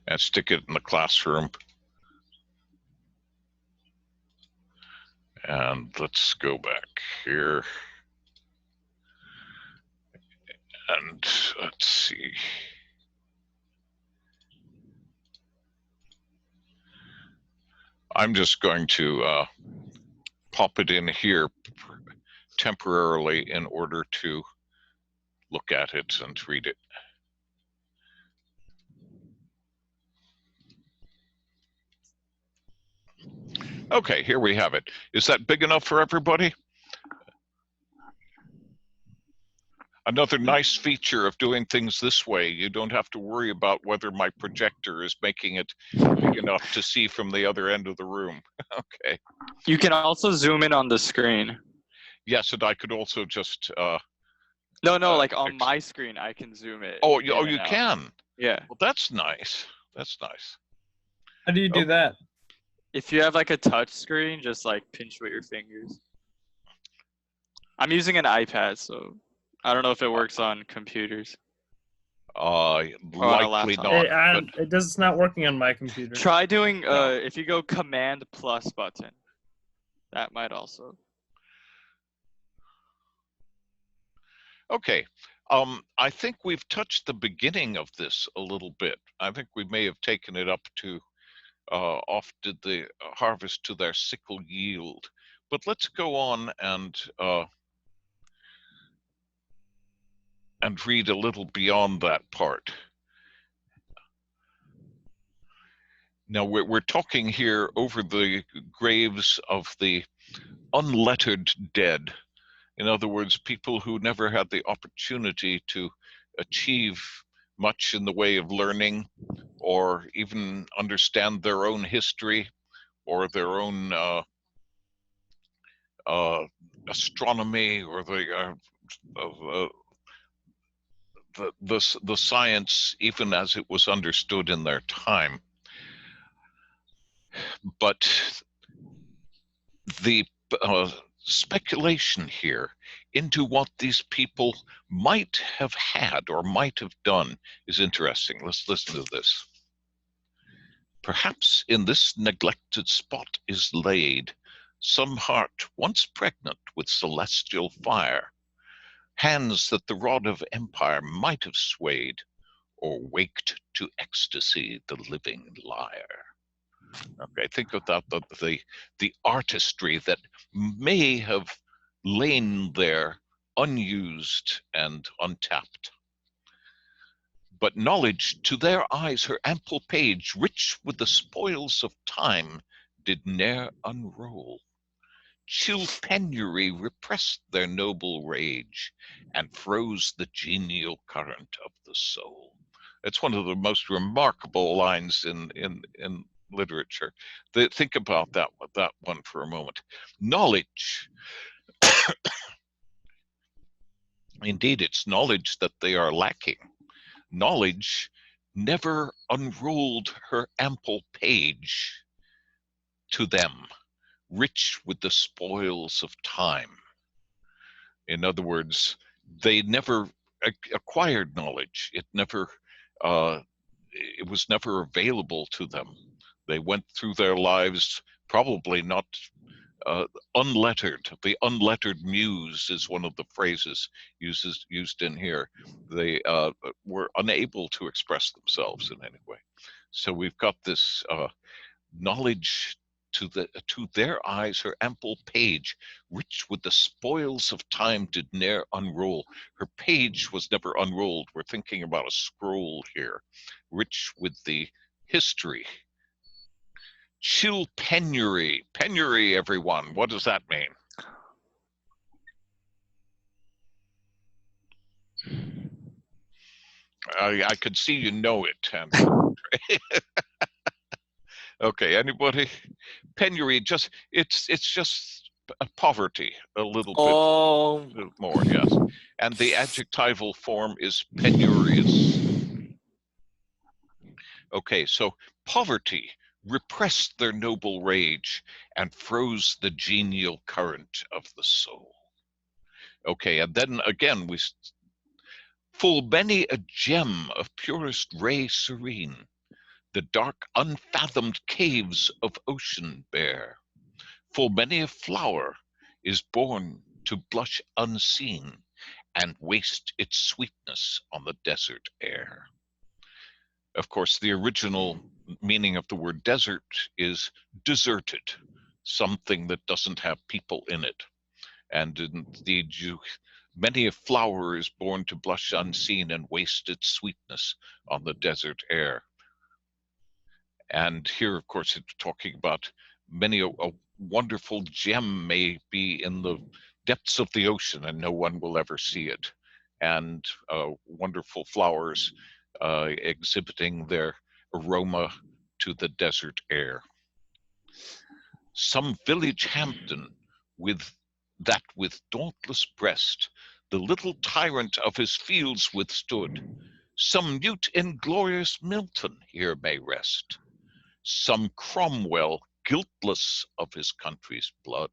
and stick it in the classroom. And let's go back here. And let's see. I'm just going to pop it in here temporarily in order to look at it and read it. Okay, here we have it. Is that big enough for everybody? Another nice feature of doing things this way, you don't have to worry about whether my projector is making it big enough to see from the other end of the room. Okay. You can also zoom in on the screen. Yes, and I could also just. No, like on my screen, I can zoom it. Oh, in you and out. can. Yeah. Well, that's nice. That's nice. How do you do that? If you have like a touch screen, just like pinch with your fingers. I'm using an iPad, so I don't know if it works on computers. Likely laptop. not. It's not working on my computer. Try doing No. if you go Command plus button. That might also. Okay. I think we've touched the beginning of this a little bit. I think we may have taken it up to off did the harvest to their sickle yield. But let's go on and read a little beyond that part. Now we're talking here over the graves of the unlettered dead. In other words, people who never had the opportunity to achieve much in the way of learning or even understand their own history or their own astronomy or the science even as it was understood in their time. But the speculation here into what these people might have had or might have done is interesting. Let's listen to this. Perhaps in this neglected spot is laid some heart once pregnant with celestial fire, hands that the rod of empire might have swayed, or waked to ecstasy the living lyre. Okay, think of that, the artistry that may have lain there unused and untapped. But knowledge to their eyes her ample page, rich with the spoils of time, did ne'er unroll. Chill penury repressed their noble rage, and froze the genial current of the soul. It's one of the most remarkable lines in literature. Think about that one for a moment. Knowledge. Indeed, it's knowledge that they are lacking. Knowledge never unrolled her ample page to them, rich with the spoils of time. In other words, they never acquired knowledge. It was never available to them. They went through their lives probably not unlettered. The unlettered muse is one of the phrases used in here. They were unable to express themselves in any way. So we've got this knowledge to their eyes, her ample page, rich with the spoils of time, did ne'er unroll. Her page was never unrolled. We're thinking about a scroll here, rich with the history. Chill penury. Penury, everyone. What does that mean? I could see you know it, Andrew. Okay, anybody? Penury, it's just poverty, a little bit more, yes. And the adjectival form is penurious. Okay, so poverty repressed their noble rage and froze the genial current of the soul. Okay, and then again full many a gem of purest ray serene, the dark unfathomed caves of ocean bear. Full many a flower is born to blush unseen and waste its sweetness on the desert air. Of course, the original meaning of the word desert is deserted, something that doesn't have people in it. And indeed, many a flower is born to blush unseen and waste its sweetness on the desert air. And here, of course, it's talking about many a wonderful gem may be in the depths of the ocean and no one will ever see it. and wonderful flowers exhibiting their aroma to the desert air. Some village Hampden with dauntless breast the little tyrant of his fields withstood. Some mute inglorious Milton here may rest. Some Cromwell guiltless of his country's blood.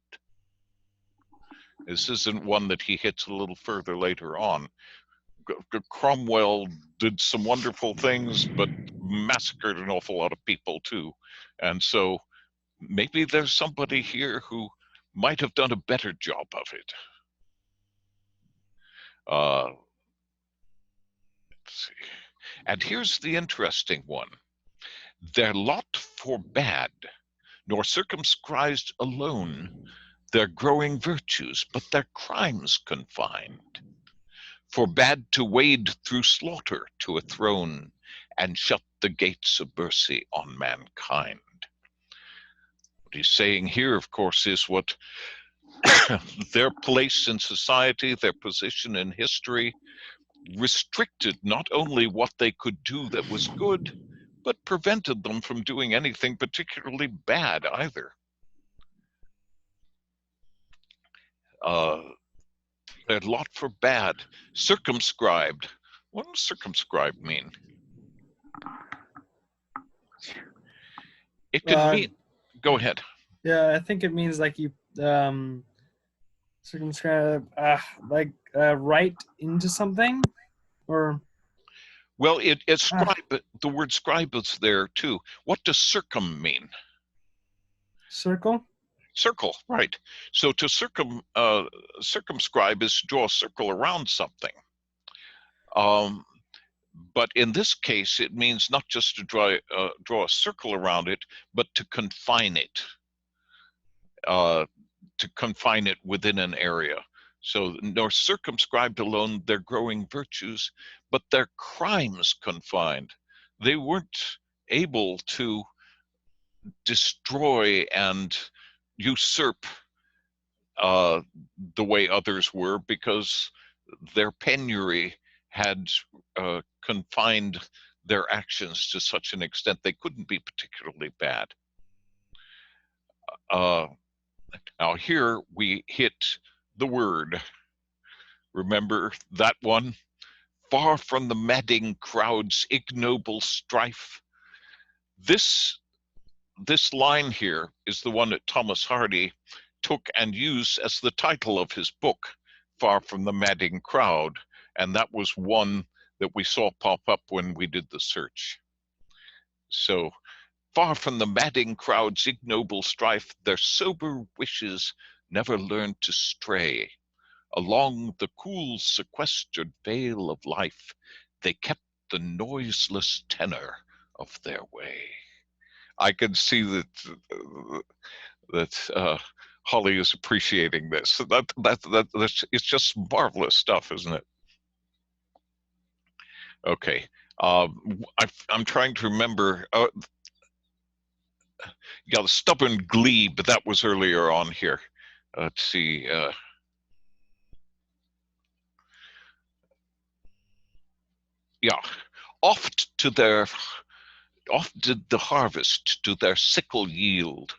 This isn't one that he hits a little further later on. Cromwell did some wonderful things, but massacred an awful lot of people too. And so maybe there's somebody here who might have done a better job of it. Let's see. And here's the interesting one. Their lot forbade, nor circumscribed alone, their growing virtues, but their crimes confined. Forbade to wade through slaughter to a throne, and shut the gates of mercy on mankind. What he's saying here, of course, is what their place in society, their position in history, restricted not only what they could do that was good, but prevented them from doing anything particularly bad either. Their lot forbade, circumscribed. What does circumscribed mean? It can mean, go ahead. Yeah, I think it means like you circumscribe, write into something, or. Well, the word scribe is there too. What does circum mean? Circle? Circle, right. So to circumscribe is to draw a circle around something. But in this case, it means not just to draw a circle around it, but to confine it. To confine it within an area. So nor circumscribed alone their growing virtues, but their crimes confined. They weren't able to destroy and usurp the way others were, because their penury had confined their actions to such an extent they couldn't be particularly bad. Now here we hit the word. Remember that one? Far from the madding crowd's ignoble strife. This line here is the one that Thomas Hardy took and used as the title of his book, Far from the Madding Crowd. And that was one that we saw pop up when we did the search. So, far from the madding crowd's ignoble strife, their sober wishes never learned to stray. Along the cool, sequestered vale of life, they kept the noiseless tenor of their way. I can see that Holly is appreciating this. That's it's just marvelous stuff, isn't it? Okay, I'm trying to remember. Yeah, the stubborn glebe, that was earlier on here. Let's see. Yeah, oft did the harvest to their sickle yield.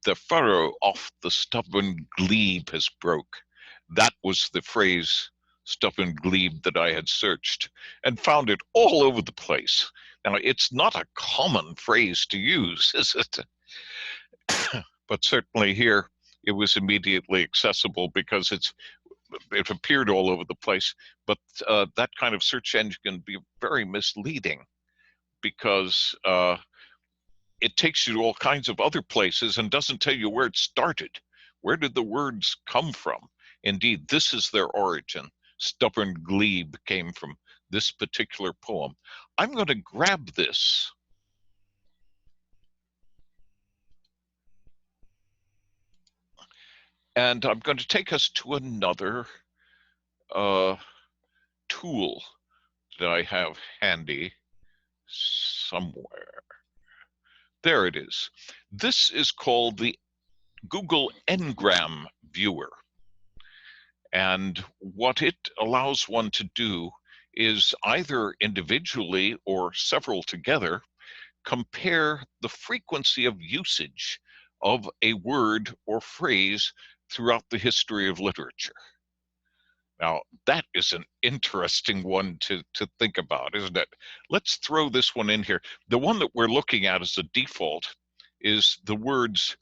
The furrow oft the stubborn glebe has broke. That was the phrase, stubborn glebe, that I had searched and found it all over the place. Now, it's not a common phrase to use, is it? But certainly here, it was immediately accessible because it appeared all over the place. But that kind of search engine can be very misleading, because it takes you to all kinds of other places and doesn't tell you where it started. Where did the words come from? Indeed, this is their origin. Stubborn glebe came from this particular poem. I'm going to grab this. And I'm going to take us to another tool that I have handy somewhere. There it is. This is called the Google Ngram Viewer. And what it allows one to do is either individually or several together compare the frequency of usage of a word or phrase throughout the history of literature. Now, that is an interesting one to think about, isn't it? Let's throw this one in here. The one that we're looking at as a default is the words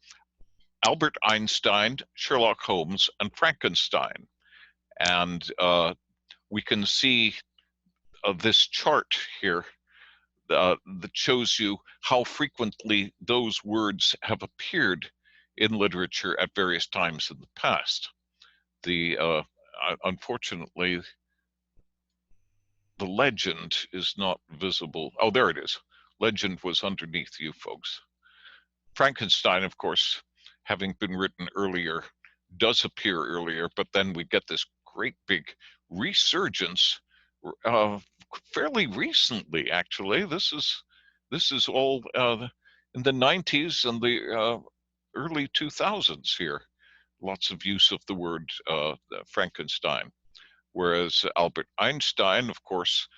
Albert Einstein, Sherlock Holmes, and Frankenstein. And we can see this chart here that shows you how frequently those words have appeared in literature at various times in the past. Unfortunately, the legend is not visible. Oh, there it is. Legend was underneath you folks. Frankenstein, of course, having been written earlier, does appear earlier, but then we get this great big resurgence fairly recently, actually. This is all in the 90s and the early 2000s here. Lots of use of the word Frankenstein. Whereas Albert Einstein, of course,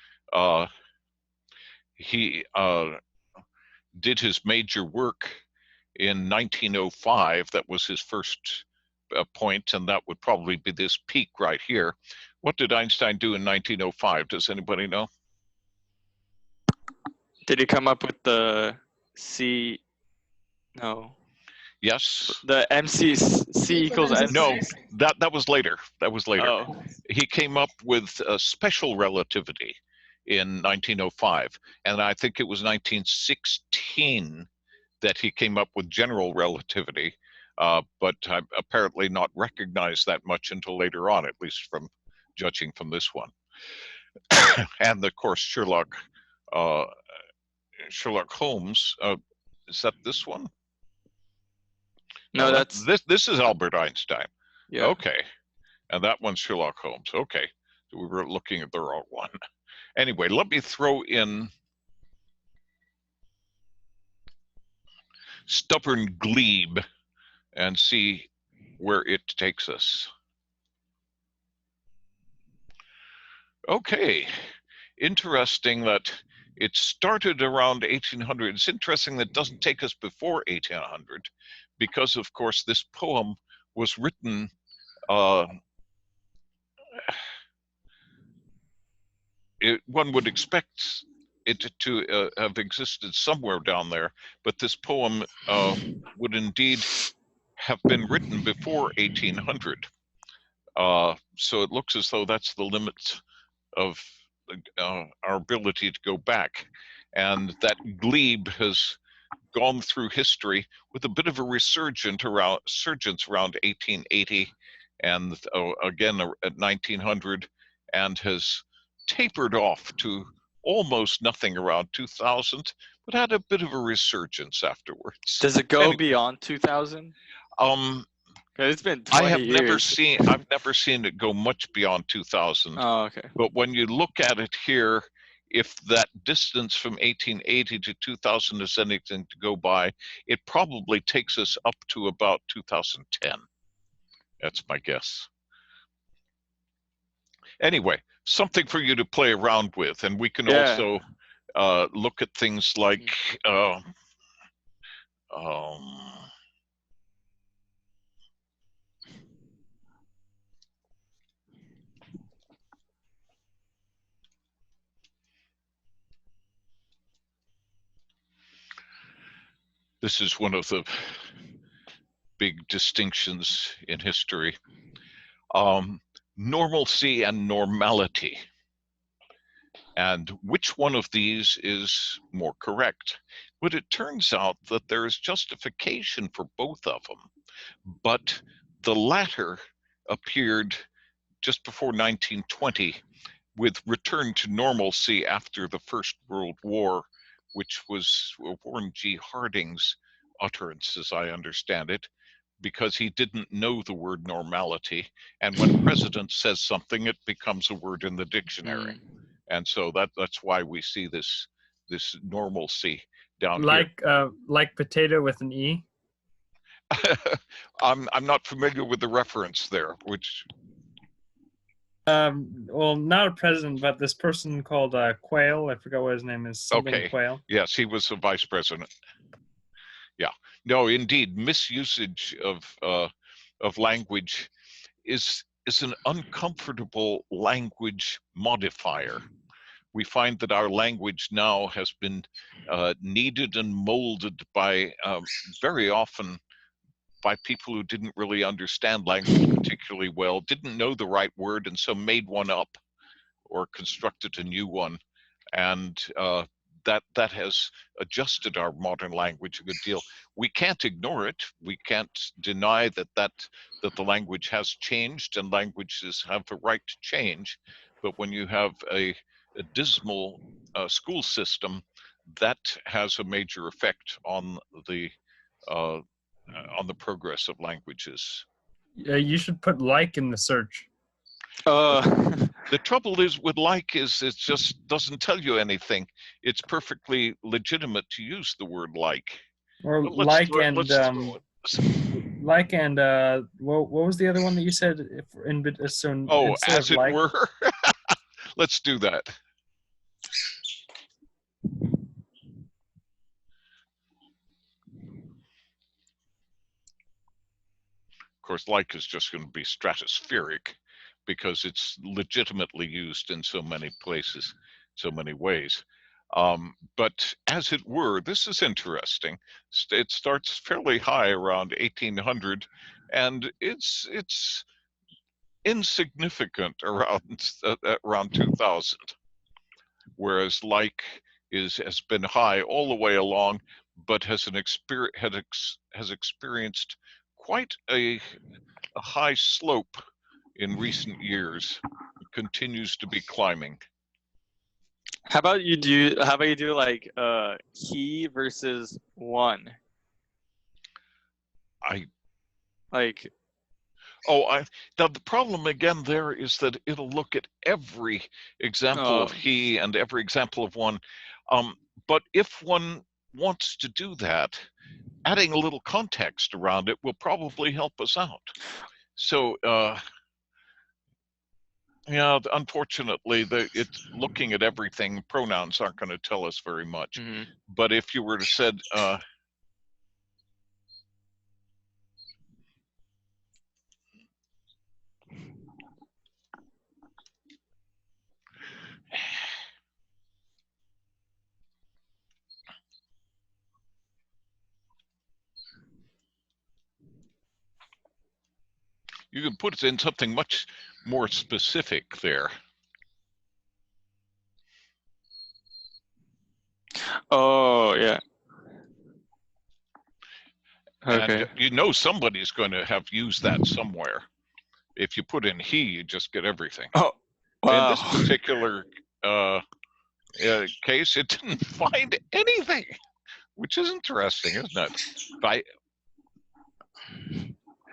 he did his major work in 1905. That was his first point, and that would probably be this peak right here. What did Einstein do in 1905? Does anybody know? Did he come up with the C? No. Yes. The MC C equals MC. No, that was later. That was later. Oh. He came up with special relativity in 1905, and I think it was 1916 that he came up with general relativity, but apparently not recognized that much until later on, at least from judging from this one. And of course, Sherlock Holmes. Is that this one? No, that's this is Albert Einstein. Yeah. Okay, and that one's Sherlock Holmes. Okay, so we were looking at the wrong one. Anyway, let me throw in Stubborn Glebe and see where it takes us. Okay, interesting that it started around 1800. It's interesting that it doesn't take us before 1800, because of course this poem was written one would expect it to have existed somewhere down there, but this poem would indeed have been written before 1800. So it looks as though that's the limit of our ability to go back. And that glebe has gone through history with a bit of a resurgence around 1880 and again at 1900, and has tapered off to almost nothing around 2000, but had a bit of a resurgence afterwards. Does it go beyond 2000? It's been 20 years. I've never seen it go much beyond 2000. Oh, okay. But when you look at it here, if that distance from 1880 to 2000 is anything to go by, it probably takes us up to about 2010. That's my guess. Anyway, something for you to play around with, and we can also look at things like this is one of the big distinctions in history. Normalcy and normality. And which one of these is more correct? But it turns out that there is justification for both of them. But the latter appeared just before 1920 with return to normalcy after the First World War, which was Warren G. Harding's utterance, as I understand it, because he didn't know the word normality. And when a president says something, it becomes a word in the dictionary. And so that's why we see this normalcy down here. Like potato with an E? I'm not familiar with the reference there, which well, not a president, but this person called Quayle. I forgot what his name is. Something Okay. Quayle. Yes, he was the vice president. Yeah. No, indeed, misusage of language is an uncomfortable language modifier. We find that our language now has been kneaded and molded by very often by people who didn't really understand language particularly well, didn't know the right word, and so made one up or constructed a new one. And that has adjusted our modern language a good deal. We can't ignore it. We can't deny that the language has changed, and languages have the right to change. But when you have a dismal school system, that has a major effect on the progress of languages. You should put like in the search. The trouble is with like is it just doesn't tell you anything. It's perfectly legitimate to use the word like. Or But like throw and like and what was the other one that you said? If in so oh, instead as of it like, were. Let's do that. Of course, like is just going to be stratospheric because it's legitimately used in so many places, so many ways. But as it were, this is interesting. It starts fairly high around 1800, and it's insignificant around 2000. Whereas like has been high all the way along, but has experienced quite a high slope in recent years. It continues to be climbing. How about you do like he versus one? The problem again there is that it'll look at every example of he and every example of one. But if one wants to do that, adding a little context around it will probably help us out. So, yeah, unfortunately, it's looking at everything. Pronouns aren't going to tell us very much. Mm-hmm. But if you were to said, you can put it in something much more specific there. Oh, yeah. Okay. And you know somebody's going to have used that somewhere. If you put in he, you just get everything. Oh, wow. In this particular case, it didn't find anything, which is interesting, isn't it?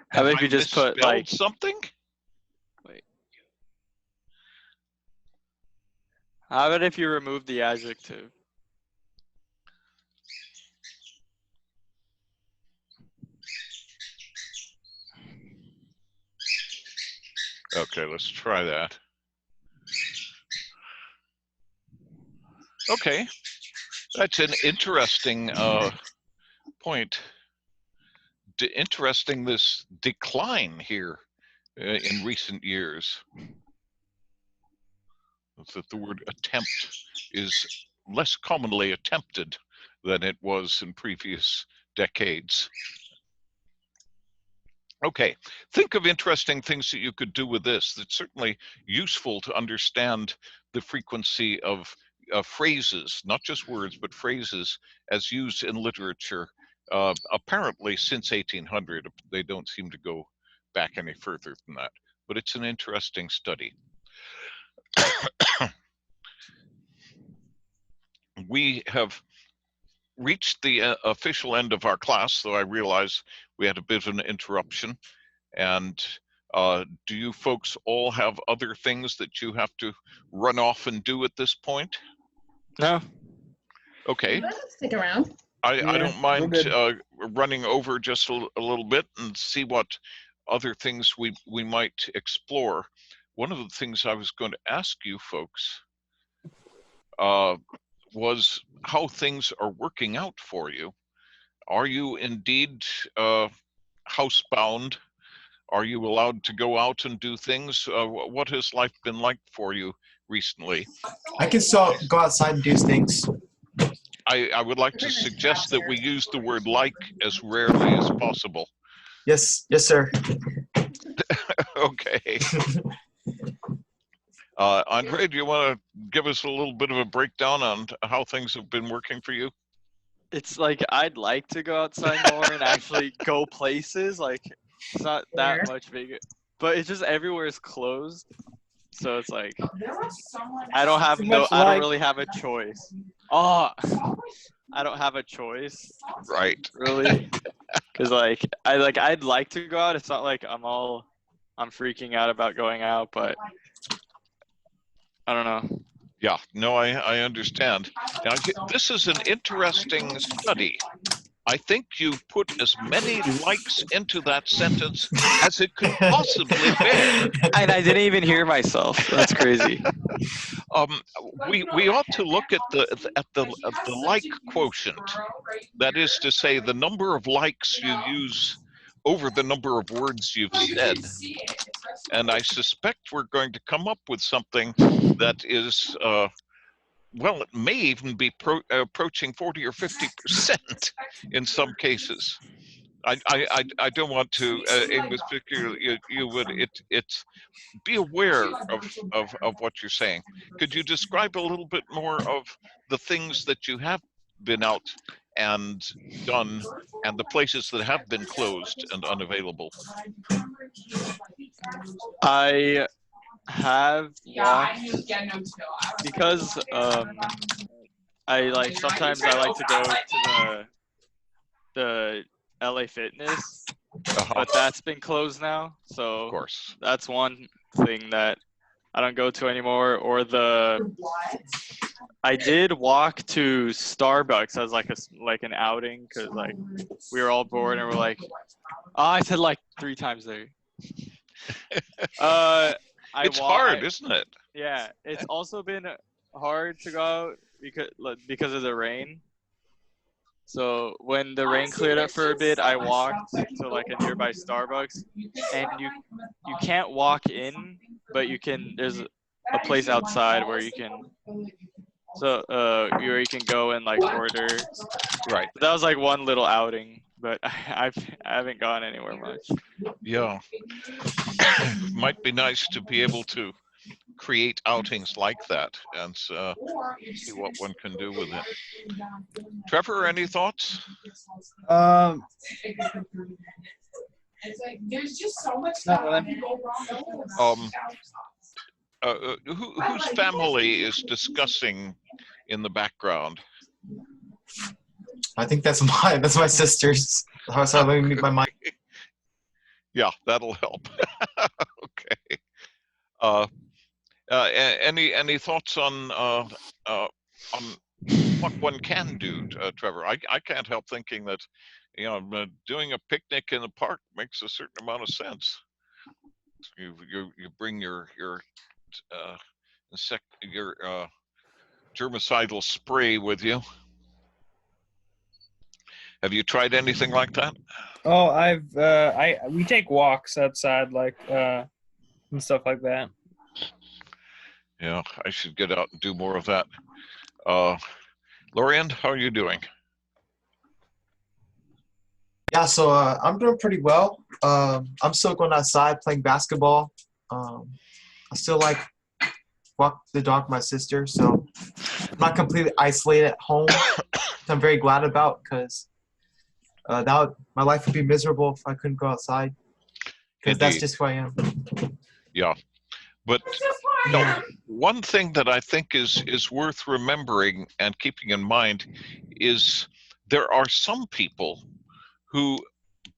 How about if you just put like something? Wait. How about if you remove the adjective? Okay, let's try that. Okay, that's an interesting point. Interesting, this decline here in recent years. That the word attempt is less commonly attempted than it was in previous decades. Okay, think of interesting things that you could do with this. It's certainly useful to understand the frequency of phrases, not just words, but phrases as used in literature, apparently since 1800. They don't seem to go back any further than that, but it's an interesting study. We have reached the official end of our class, so I realize we had a bit of an interruption. And do you folks all have other things that you have to run off and do at this point? No. Okay. Stick around. I don't mind running over just a little bit and see what other things we might explore. one of the things I was going to ask you folks was how things are working out for you. Are you indeed housebound? Are you allowed to go out and do things? What has life been like for you recently? I can still go outside and do things. I would like to suggest that we use the word like as rarely as possible. Yes, sir. Okay. Andre, do you want to give us a little bit of a breakdown on how things have been working for you? It's like I'd like to go outside more and actually go places. Like it's not that much bigger, but it's just everywhere is closed. So it's like I don't really have a choice. Oh, I don't have a choice. Right. Really, because I'd like to go out. It's not like I'm freaking out about going out, but I don't know. Yeah, no, I understand. Now, this is an interesting study. I think you put as many likes into that sentence as it could possibly bear. And I didn't even hear myself. That's crazy. We ought to look at the like quotient. That is to say, the number of likes you use over the number of words you've said. And I suspect we're going to come up with something that is, well, it may even be approaching 40 or 50% in some cases. I don't want to, in this particular, you would, it's, be aware of what you're saying. Could you describe a little bit more of the things that you have been out and done and the places that have been closed and unavailable? I have walked because sometimes I like to go to the LA Fitness, but that's been closed now. So of course, that's one thing that I don't go to anymore. Or I did walk to Starbucks as like an outing because like we were all bored and we're like, oh, I said like 3 times there. It's hard, isn't it? Yeah, it's also been hard to go out because of the rain. So when the rain cleared up for a bit, I walked to like a nearby Starbucks, and you can't walk in, but you can. There's a place outside where you can. So where you can go and like order. Right. That was like one little outing, but I haven't gone anywhere much. Yeah. Might be nice to be able to create outings like that and see what one can do with it. Trevor, any thoughts? There's just so much stuff that can go wrong. Whose family is discussing in the background? I think that's my sister's. So let me mute my mic. Yeah, that'll help. Okay. Any thoughts on what one can do, Trevor? I can't help thinking that, doing a picnic in the park makes a certain amount of sense. You bring your germicidal spray with you. Have you tried anything like that? Oh, we take walks outside, and stuff like that. Yeah, I should get out and do more of that. Lorian, how are you doing? Yeah, so I'm doing pretty well. I'm still going outside playing basketball. I still walk the dog with my sister, so I'm not completely isolated at home. I'm very glad about because my life would be miserable if I couldn't go outside. Because that's just who I am. Yeah, but one thing that I think is worth remembering and keeping in mind is there are some people who,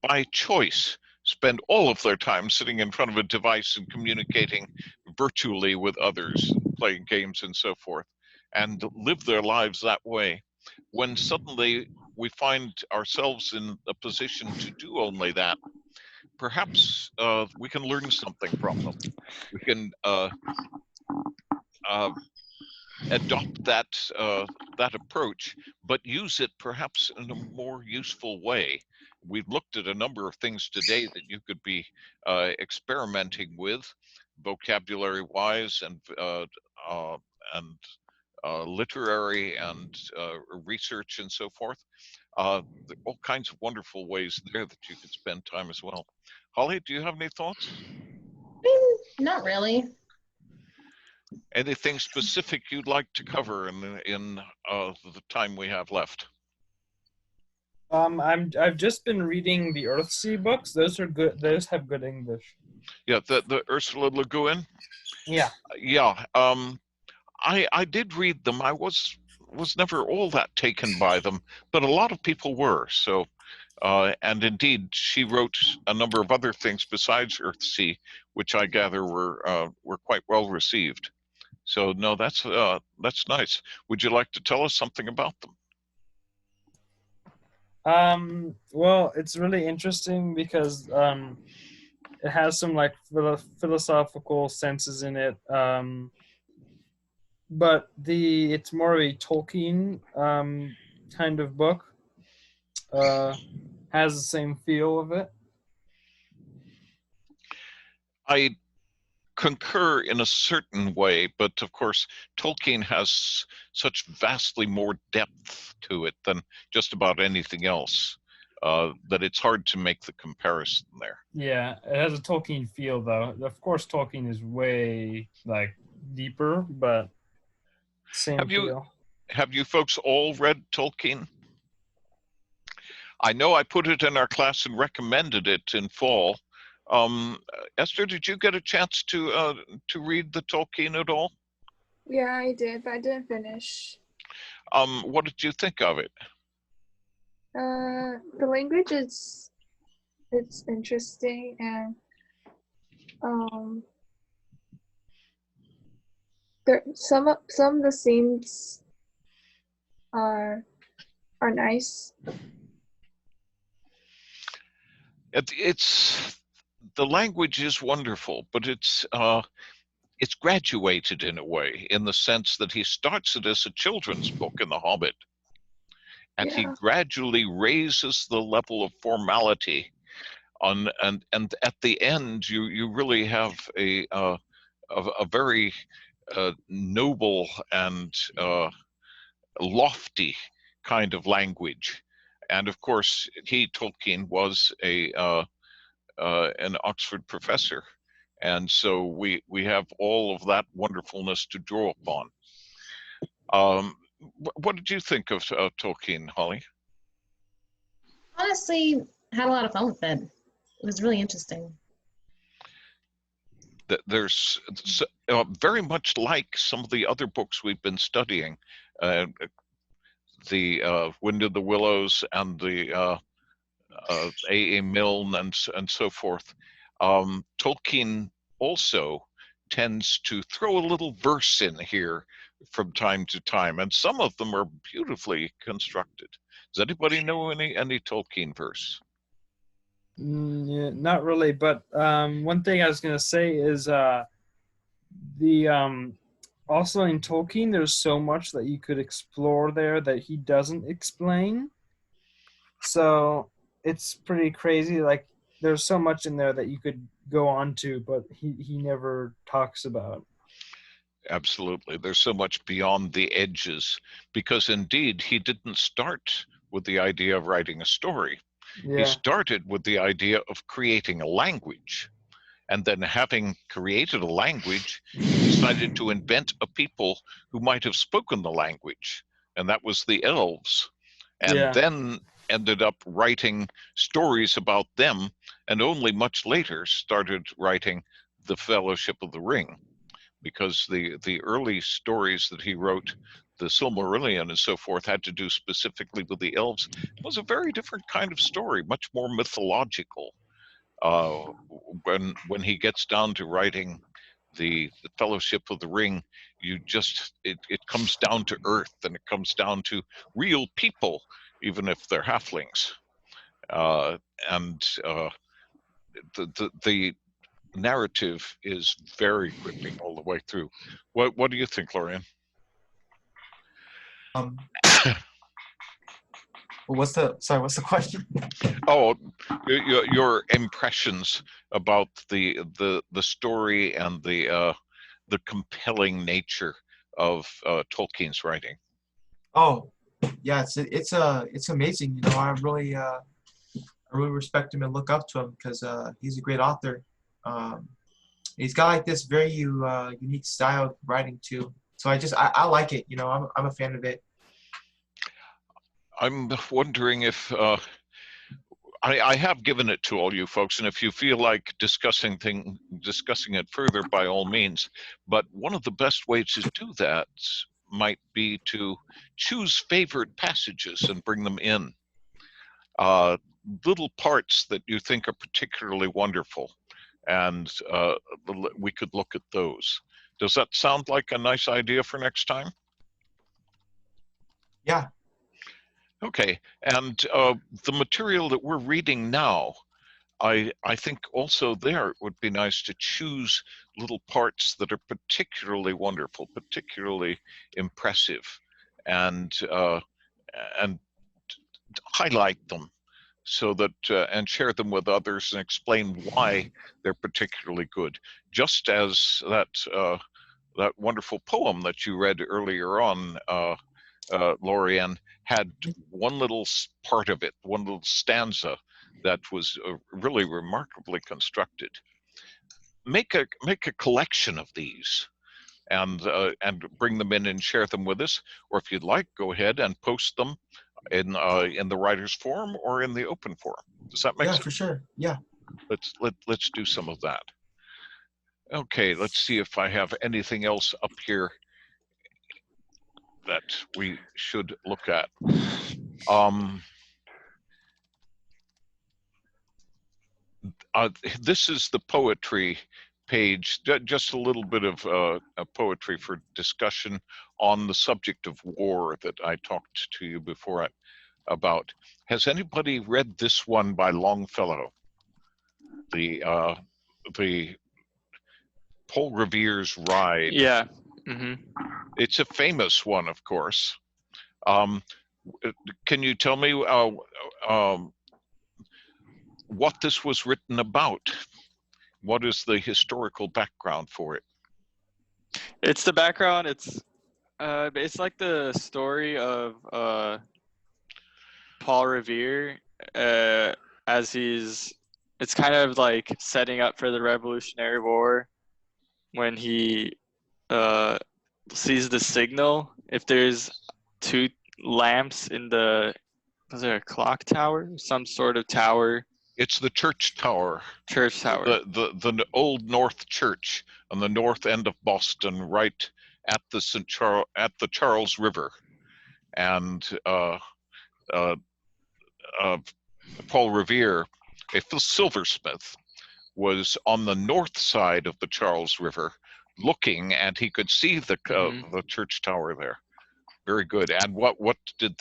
by choice, spend all of their time sitting in front of a device and communicating virtually with others, playing games and so forth, and live their lives that way. When suddenly we find ourselves in a position to do only that, perhaps we can learn something from them. We can adopt that approach, but use it perhaps in a more useful way. We've looked at a number of things today that you could be experimenting with, vocabulary-wise and literary and research and so forth. All kinds of wonderful ways there that you could spend time as well. Holly, do you have any thoughts? Not really. Anything specific you'd like to cover in the time we have left? I've just been reading the Earthsea books. Those are good. Those have good English. Yeah, the Ursula Le Guin. Yeah. Yeah, I did read them. I was never all that taken by them, but a lot of people were. So, and indeed, she wrote a number of other things besides Earthsea, which I gather were quite well received. So no, that's nice. Would you like to tell us something about them? Well, it's really interesting because it has some like philosophical senses in it. But it's more of a Tolkien kind of book. Has the same feel of it. I concur in a certain way, but of course, Tolkien has such vastly more depth to it than just about anything else that it's hard to make the comparison there. Yeah, it has a Tolkien feel, though. Of course, Tolkien is way like deeper, but same feel. Have you folks all read Tolkien? I know I put it in our class and recommended it in fall. Esther, did you get a chance to read the Tolkien at all? Yeah, I did, but I didn't finish. What did you think of it? The language it's interesting, and there some of the scenes are nice. It's the language is wonderful, but it's graduated in a way, in the sense that he starts it as a children's book in The Hobbit, and he gradually raises the level of formality and at the end you really have a very noble and lofty kind of language. And of course, Tolkien was an Oxford professor, and so we have all of that wonderfulness to draw upon. What did you think of Tolkien, Holly? Honestly, had a lot of fun with it. It was really interesting. There's very much like some of the other books we've been studying, the Wind of the Willows and the A.A. Milne and so forth. Tolkien also tends to throw a little verse in here from time to time, and some of them are beautifully constructed. Does anybody know any Tolkien verse? Yeah, not really, but one thing I was gonna say is also in Tolkien, there's so much that you could explore there that he doesn't explain. So it's pretty crazy. Like there's so much in there that you could go on to, but he never talks about. Absolutely. There's so much beyond the edges, because indeed he didn't start with the idea of writing a story. Yeah. He started with the idea of creating a language. And then, having created a language, he decided to invent a people who might have spoken the language, and that was the elves. And then ended up writing stories about them, and only much later started writing the Fellowship of the Ring, because the early stories that he wrote, the Silmarillion and so forth, had to do specifically with the elves. It was a very different kind of story, much more mythological. When he gets down to writing the Fellowship of the Ring, it comes down to earth, and it comes down to real people, even if they're halflings. the narrative is very gripping all the way through. What do you think, Lorian? What's the question? Oh, your impressions about the story and the compelling nature of Tolkien's writing. Oh, yeah, it's amazing. You know, I really respect him and look up to him because he's a great author. He's got like this very unique style of writing too. So I like it. You know, I'm a fan of it. I'm wondering if I have given it to all you folks, and if you feel like discussing it further, by all means. But one of the best ways to do that might be to choose favorite passages and bring them in. Little parts that you think are particularly wonderful, and we could look at those. Does that sound like a nice idea for next time? Yeah. Okay, and the material that we're reading now, I think also there it would be nice to choose little parts that are particularly wonderful, particularly impressive, and highlight them so that and share them with others and explain why they're particularly good. Just as that wonderful poem that you read earlier on, Lorianne, had one little part of it, one little stanza that was really remarkably constructed. Make a collection of these and bring them in and share them with us. Or if you'd like, go ahead and post them in the writers forum or in the open forum. Does that make sense? Yeah, for sure. Yeah. Let's do some of that. Okay, let's see if I have anything else up here that we should look at. This is the poetry page, just a little bit of poetry for discussion on the subject of war that I talked to you before about. Has anybody read this one by Longfellow? The Paul Revere's Ride. Yeah. It's a famous one, of course. Can you tell me what this was written about? What is the historical background for it? It's the background. It's like the story of Paul Revere as it's kind of like setting up for the Revolutionary War when he sees the signal. If there's two lamps in was there a clock tower? Some sort of tower. It's the church tower. Church tower. The old North Church on the north end of Boston, right at the Charles River, and Paul Revere, a silversmith, was on the north side of the Charles River, looking, and he could see the church tower there. Very good. And what did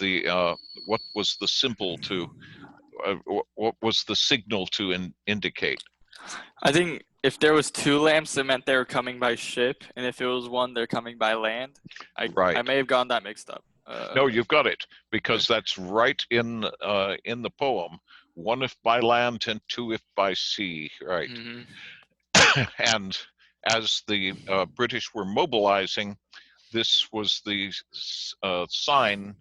what was the symbol to? What was the signal to indicate? I think if there was two lamps, it meant they were coming by ship, and if it was one, they're coming by land. I may have gotten that mixed up. No, you've got it, because that's right in the poem. One if by land and two if by sea, right? And as the British were mobilizing, this was the sign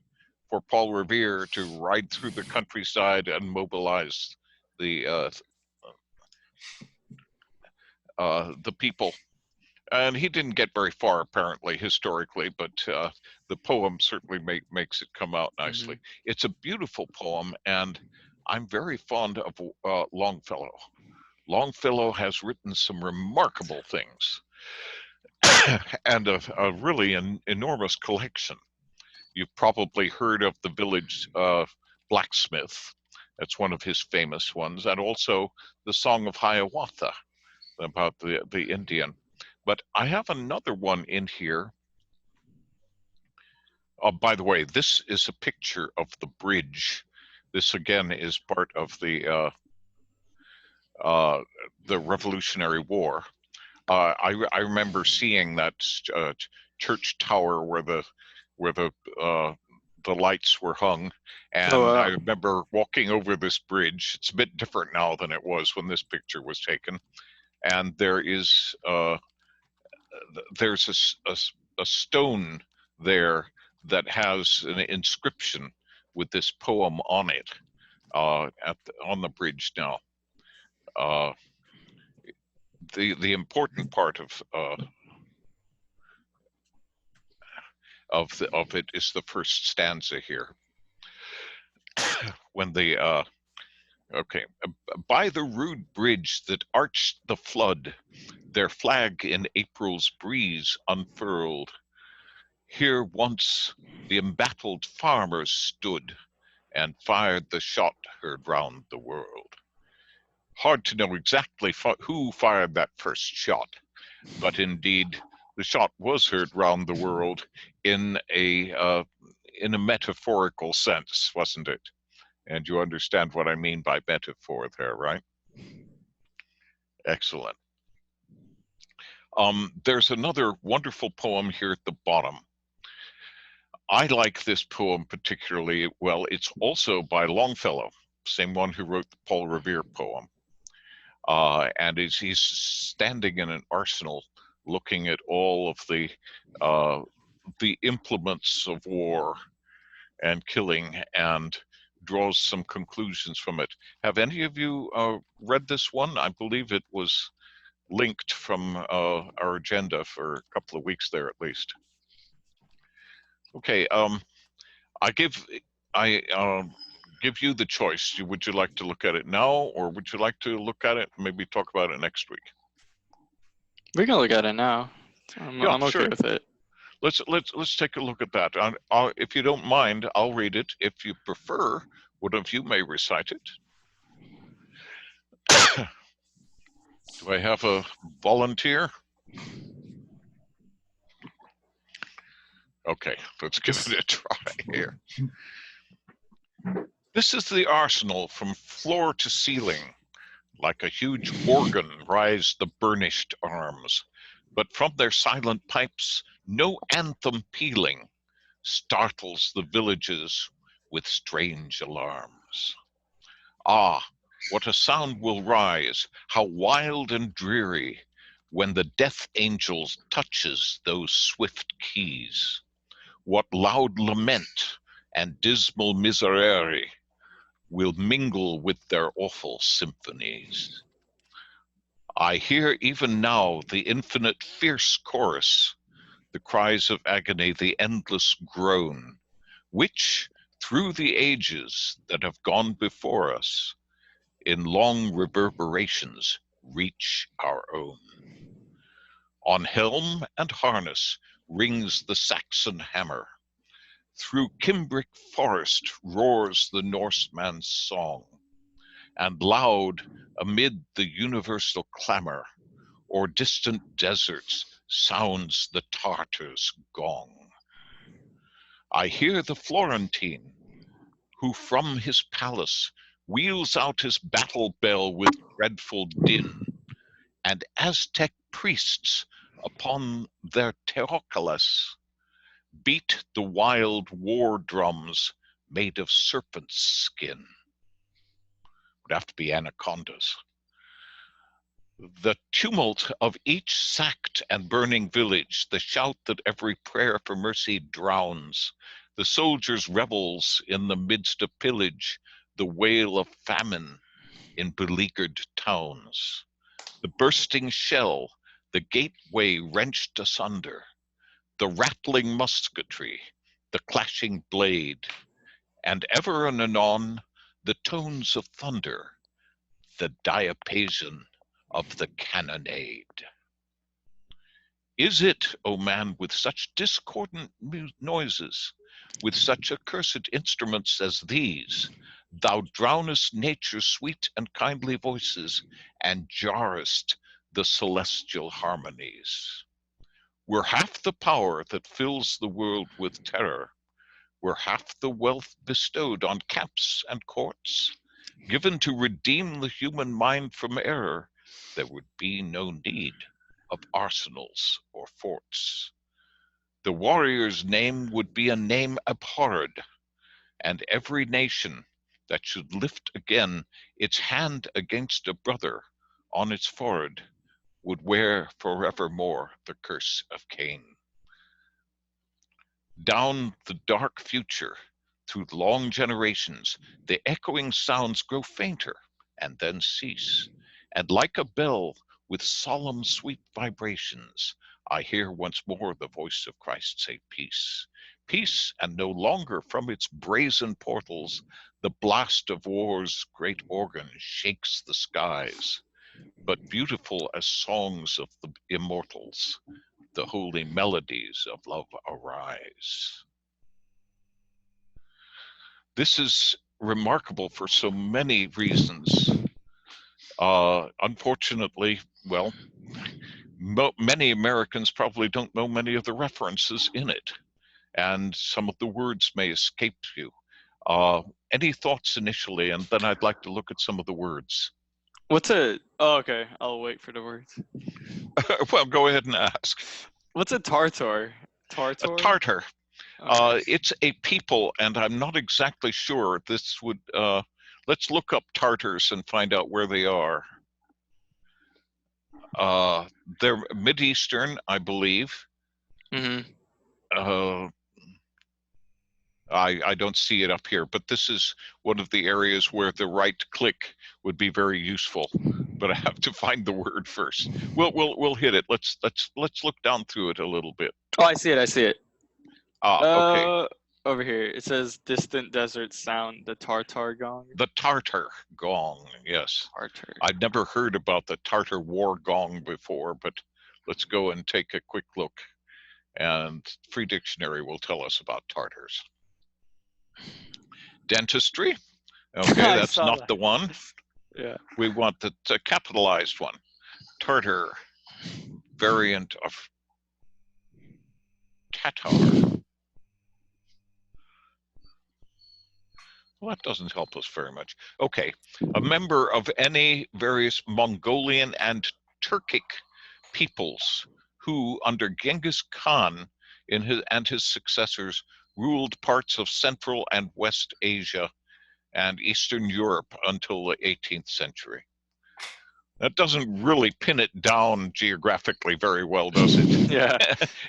for Paul Revere to ride through the countryside and mobilize the people. And he didn't get very far, apparently, historically, but the poem certainly makes it come out nicely. It's a beautiful poem, and I'm very fond of Longfellow. Longfellow has written some remarkable things and a really enormous collection. You've probably heard of the village blacksmith. That's one of his famous ones, and also the Song of Hiawatha about the Indian. But I have another one in here. By the way, this is a picture of the bridge. This again is part of the the Revolutionary War. I remember seeing that church tower where the lights were hung, and Oh, wow. I remember walking over this bridge. It's a bit different now than it was when this picture was taken, and there's a stone there that has an inscription with this poem on it on the bridge now. The important part of it is the first stanza here. When the okay, by the rude bridge that arched the flood, their flag in April's breeze unfurled. Here once the embattled farmers stood and fired the shot heard round the world. Hard to know exactly who fired that first shot, but indeed the shot was heard round the world in a metaphorical sense, wasn't it? And you understand what I mean by metaphor there, right? Excellent. There's another wonderful poem here at the bottom. I like this poem particularly well. It's also by Longfellow, same one who wrote the Paul Revere poem. And he's standing in an arsenal looking at all of the implements of war and killing, and draws some conclusions from it. Have any of you read this one? I believe it was linked from our agenda for a couple of weeks there at least. Okay, I give you the choice. Would you like to look at it now, or would you like to look at it and maybe talk about it next week? We can look at it now. Yeah, I'm okay sure. with it. Let's take a look at that. If you don't mind, I'll read it. If you prefer, one of you may recite it. Do I have a volunteer? Okay, let's give it a try here. This is the arsenal from floor to ceiling. Like a huge organ rise the burnished arms, but from their silent pipes no anthem pealing startles the villages with strange alarms. Ah, what a sound will rise, how wild and dreary, when the death angel touches those swift keys. What loud lament and dismal miserere will mingle with their awful symphonies. I hear even now the infinite fierce chorus, the cries of agony, the endless groan, which through the ages that have gone before us, in long reverberations reach our own. On helm and harness rings the Saxon hammer. Through Cimbric forest roars the Norseman's song, and loud amid the universal clamor, o'er distant deserts sounds the Tartar's gong. I hear the Florentine, who from his palace wheels out his battle bell with dreadful din, and Aztec priests upon their teocalas beat the wild war drums made of serpent's skin. Would have to be anacondas. The tumult of each sacked and burning village, the shout that every prayer for mercy drowns, the soldiers' revels in the midst of pillage, the wail of famine in beleaguered towns, the bursting shell, the gateway wrenched asunder, the rattling musketry, the clashing blade, and ever and anon the tones of thunder, the diapason of the cannonade. Is it, O man, with such discordant noises, with such accursed instruments as these, thou drownest nature's sweet and kindly voices, and jarrest the celestial harmonies? Were half the power that fills the world with terror, were half the wealth bestowed on camps and courts, given to redeem the human mind from error, there would be no need of arsenals or forts. The warrior's name would be a name abhorred, and every nation that should lift again its hand against a brother on its forehead would wear forevermore the curse of Cain. Down the dark future, through long generations, the echoing sounds grow fainter and then cease, and like a bell with solemn sweet vibrations, I hear once more the voice of Christ say, peace. Peace, and no longer from its brazen portals the blast of war's great organ shakes the skies, but beautiful as songs of the immortals, the holy melodies of love arise. This is remarkable for so many reasons. Unfortunately, well, many Americans probably don't know many of the references in it, and some of the words may escape you. Any thoughts initially, and then I'd like to look at some of the words. What's a? Oh, okay. I'll wait for the words. Well, go ahead and ask. What's a Tartar? Tartar? A Tartar. Okay. It's a people, and I'm not exactly sure. This would, let's look up Tartars and find out where they are. They're Mid-Eastern, I believe. Mm-hmm. I don't see it up here, but this is one of the areas where the right click would be very useful. But I have to find the word first. We'll hit it. Let's look down through it a little bit. Oh, I see it. I see it. Okay. Over here, it says distant desert sound, the Tartar gong. The Tartar gong, yes. Tartar. I'd never heard about the Tartar war gong before, but let's go and take a quick look. And Free Dictionary will tell us about Tartars. Dentistry. Okay, that's not the one. Yeah. We want the capitalized one. Tartar, variant of Tatar. Well, that doesn't help us very much. Okay, a member of any various Mongolian and Turkic peoples who, under Genghis Khan and his successors, ruled parts of Central and West Asia and Eastern Europe until the 18th century. That doesn't really pin it down geographically very well, does it? Yeah.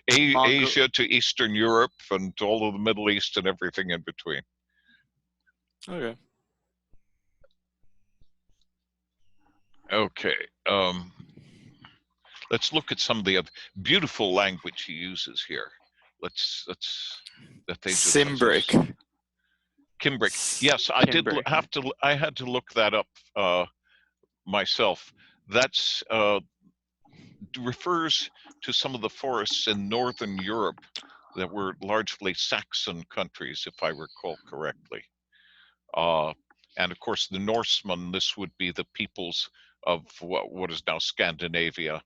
Asia to Eastern Europe and all of the Middle East and everything in between. Okay. Okay. Let's look at some of the other beautiful language he uses here. Let's that they just Cimbric. Cimbric. Yes, I did have to. I had to look that up myself. That's refers to some of the forests in Northern Europe that were largely Saxon countries, if I recall correctly. And of course, the Norsemen, this would be the peoples of what is now Scandinavia,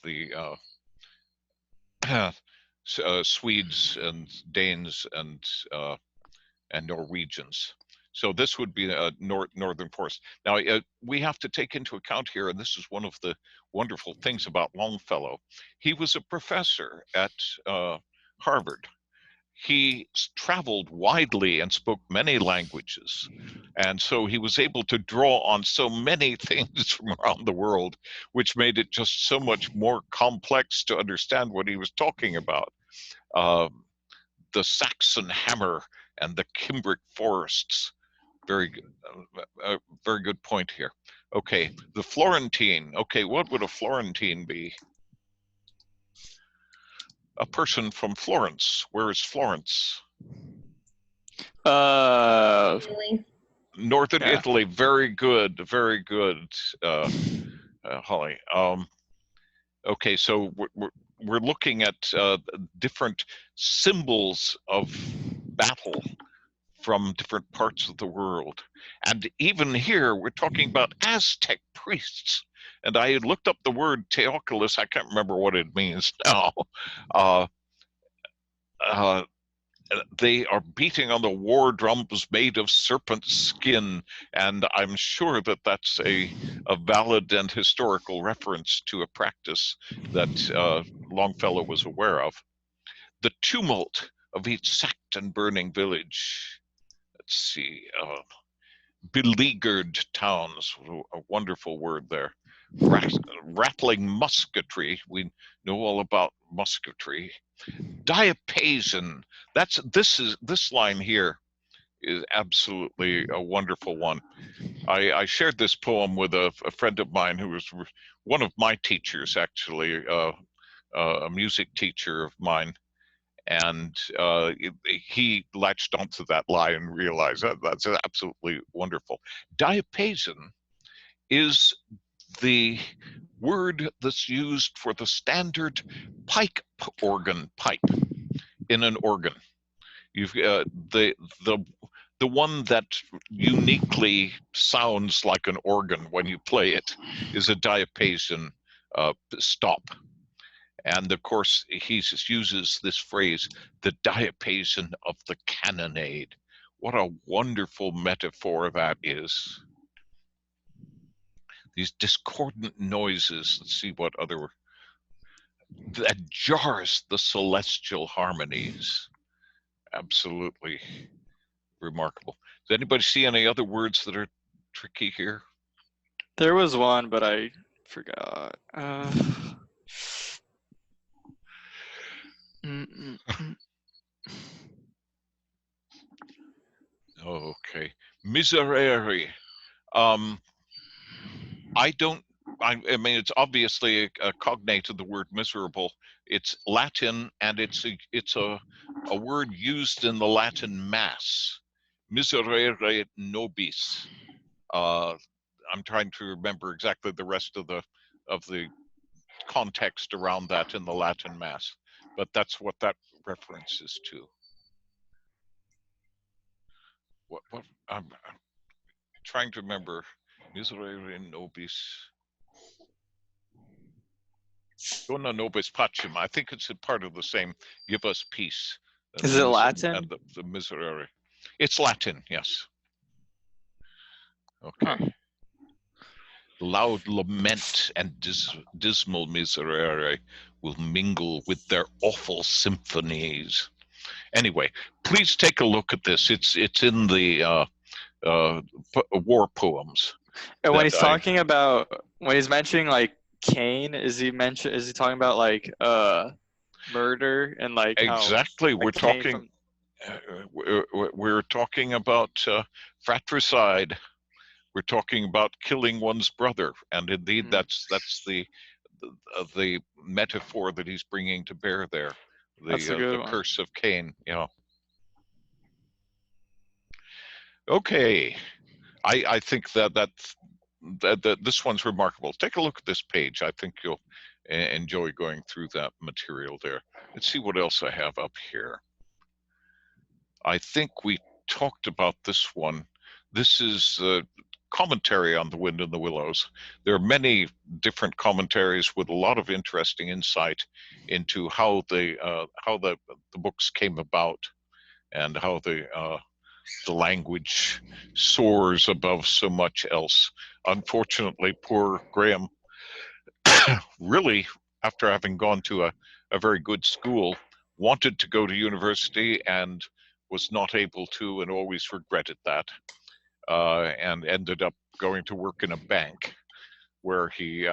the Swedes and Danes and Norwegians. So this would be a northern forest. Now, we have to take into account here, and this is one of the wonderful things about Longfellow, he was a professor at Harvard. He traveled widely and spoke many languages. And so he was able to draw on so many things from around the world, which made it just so much more complex to understand what he was talking about. The Saxon hammer and the Cimbric forests. Very good point here. Okay, the Florentine. Okay, what would a Florentine be? A person from Florence. Where is Florence? Really? Northern Italy. Very good, Holly. Okay, so we're looking at different symbols of battle from different parts of the world, and even here we're talking about Aztec priests. And I had looked up the word Teocallis. I can't remember what it means now. they are beating on the war drums made of serpent skin, and I'm sure that that's a valid and historical reference to a practice that Longfellow was aware of. The tumult of each sacked and burning village. Let's see, beleaguered towns, a wonderful word there. Rattling musketry, we know all about musketry. Diapason, this line here is absolutely a wonderful one. I shared this poem with a friend of mine who was one of my teachers, actually, a music teacher of mine. And he latched onto that line and realized that's absolutely wonderful. Diapason is the word that's used for the standard pike organ pipe in an organ. You've the one that uniquely sounds like an organ when you play it is a diapason stop. And of course, he uses this phrase, the diapason of the cannonade. What a wonderful metaphor that is. These discordant noises, let's see what other, that jars the celestial harmonies. Absolutely remarkable. Does anybody see any other words that are tricky here? There was one, but I forgot. Okay. Miserere. I mean, it's obviously a cognate of the word miserable. It's Latin, and it's a word used in the Latin Mass. Miserere nobis. I'm trying to remember exactly the rest of the context around that in the Latin Mass, but that's what that references to. What I'm trying to remember. Miserere nobis. Dona nobis pacem. I think it's a part of the same. Give us peace. Is it Latin? The miserere. It's Latin, yes. Okay. Huh. Loud lament and dismal miserere will mingle with their awful symphonies. Anyway, please take a look at this. It's in the war poems. And when he's talking about, when he's mentioning like Cain, is he talking about like murder and like exactly? How, we're talking we're talking about fratricide. We're talking about killing one's brother, and indeed that's the metaphor that he's bringing to bear there. The curse of Cain. Yeah. Okay, I think that this one's remarkable. Take a look at this page. I think you'll enjoy going through that material there. Let's see what else I have up here. I think we talked about this one. This is commentary on The Wind in the Willows. There are many different commentaries with a lot of interesting insight into how the books came about and how the language soars above so much else. Unfortunately, poor Graham, really, after having gone to a very good school, wanted to go to university and was not able to, and always regretted that, and ended up going to work in a bank where he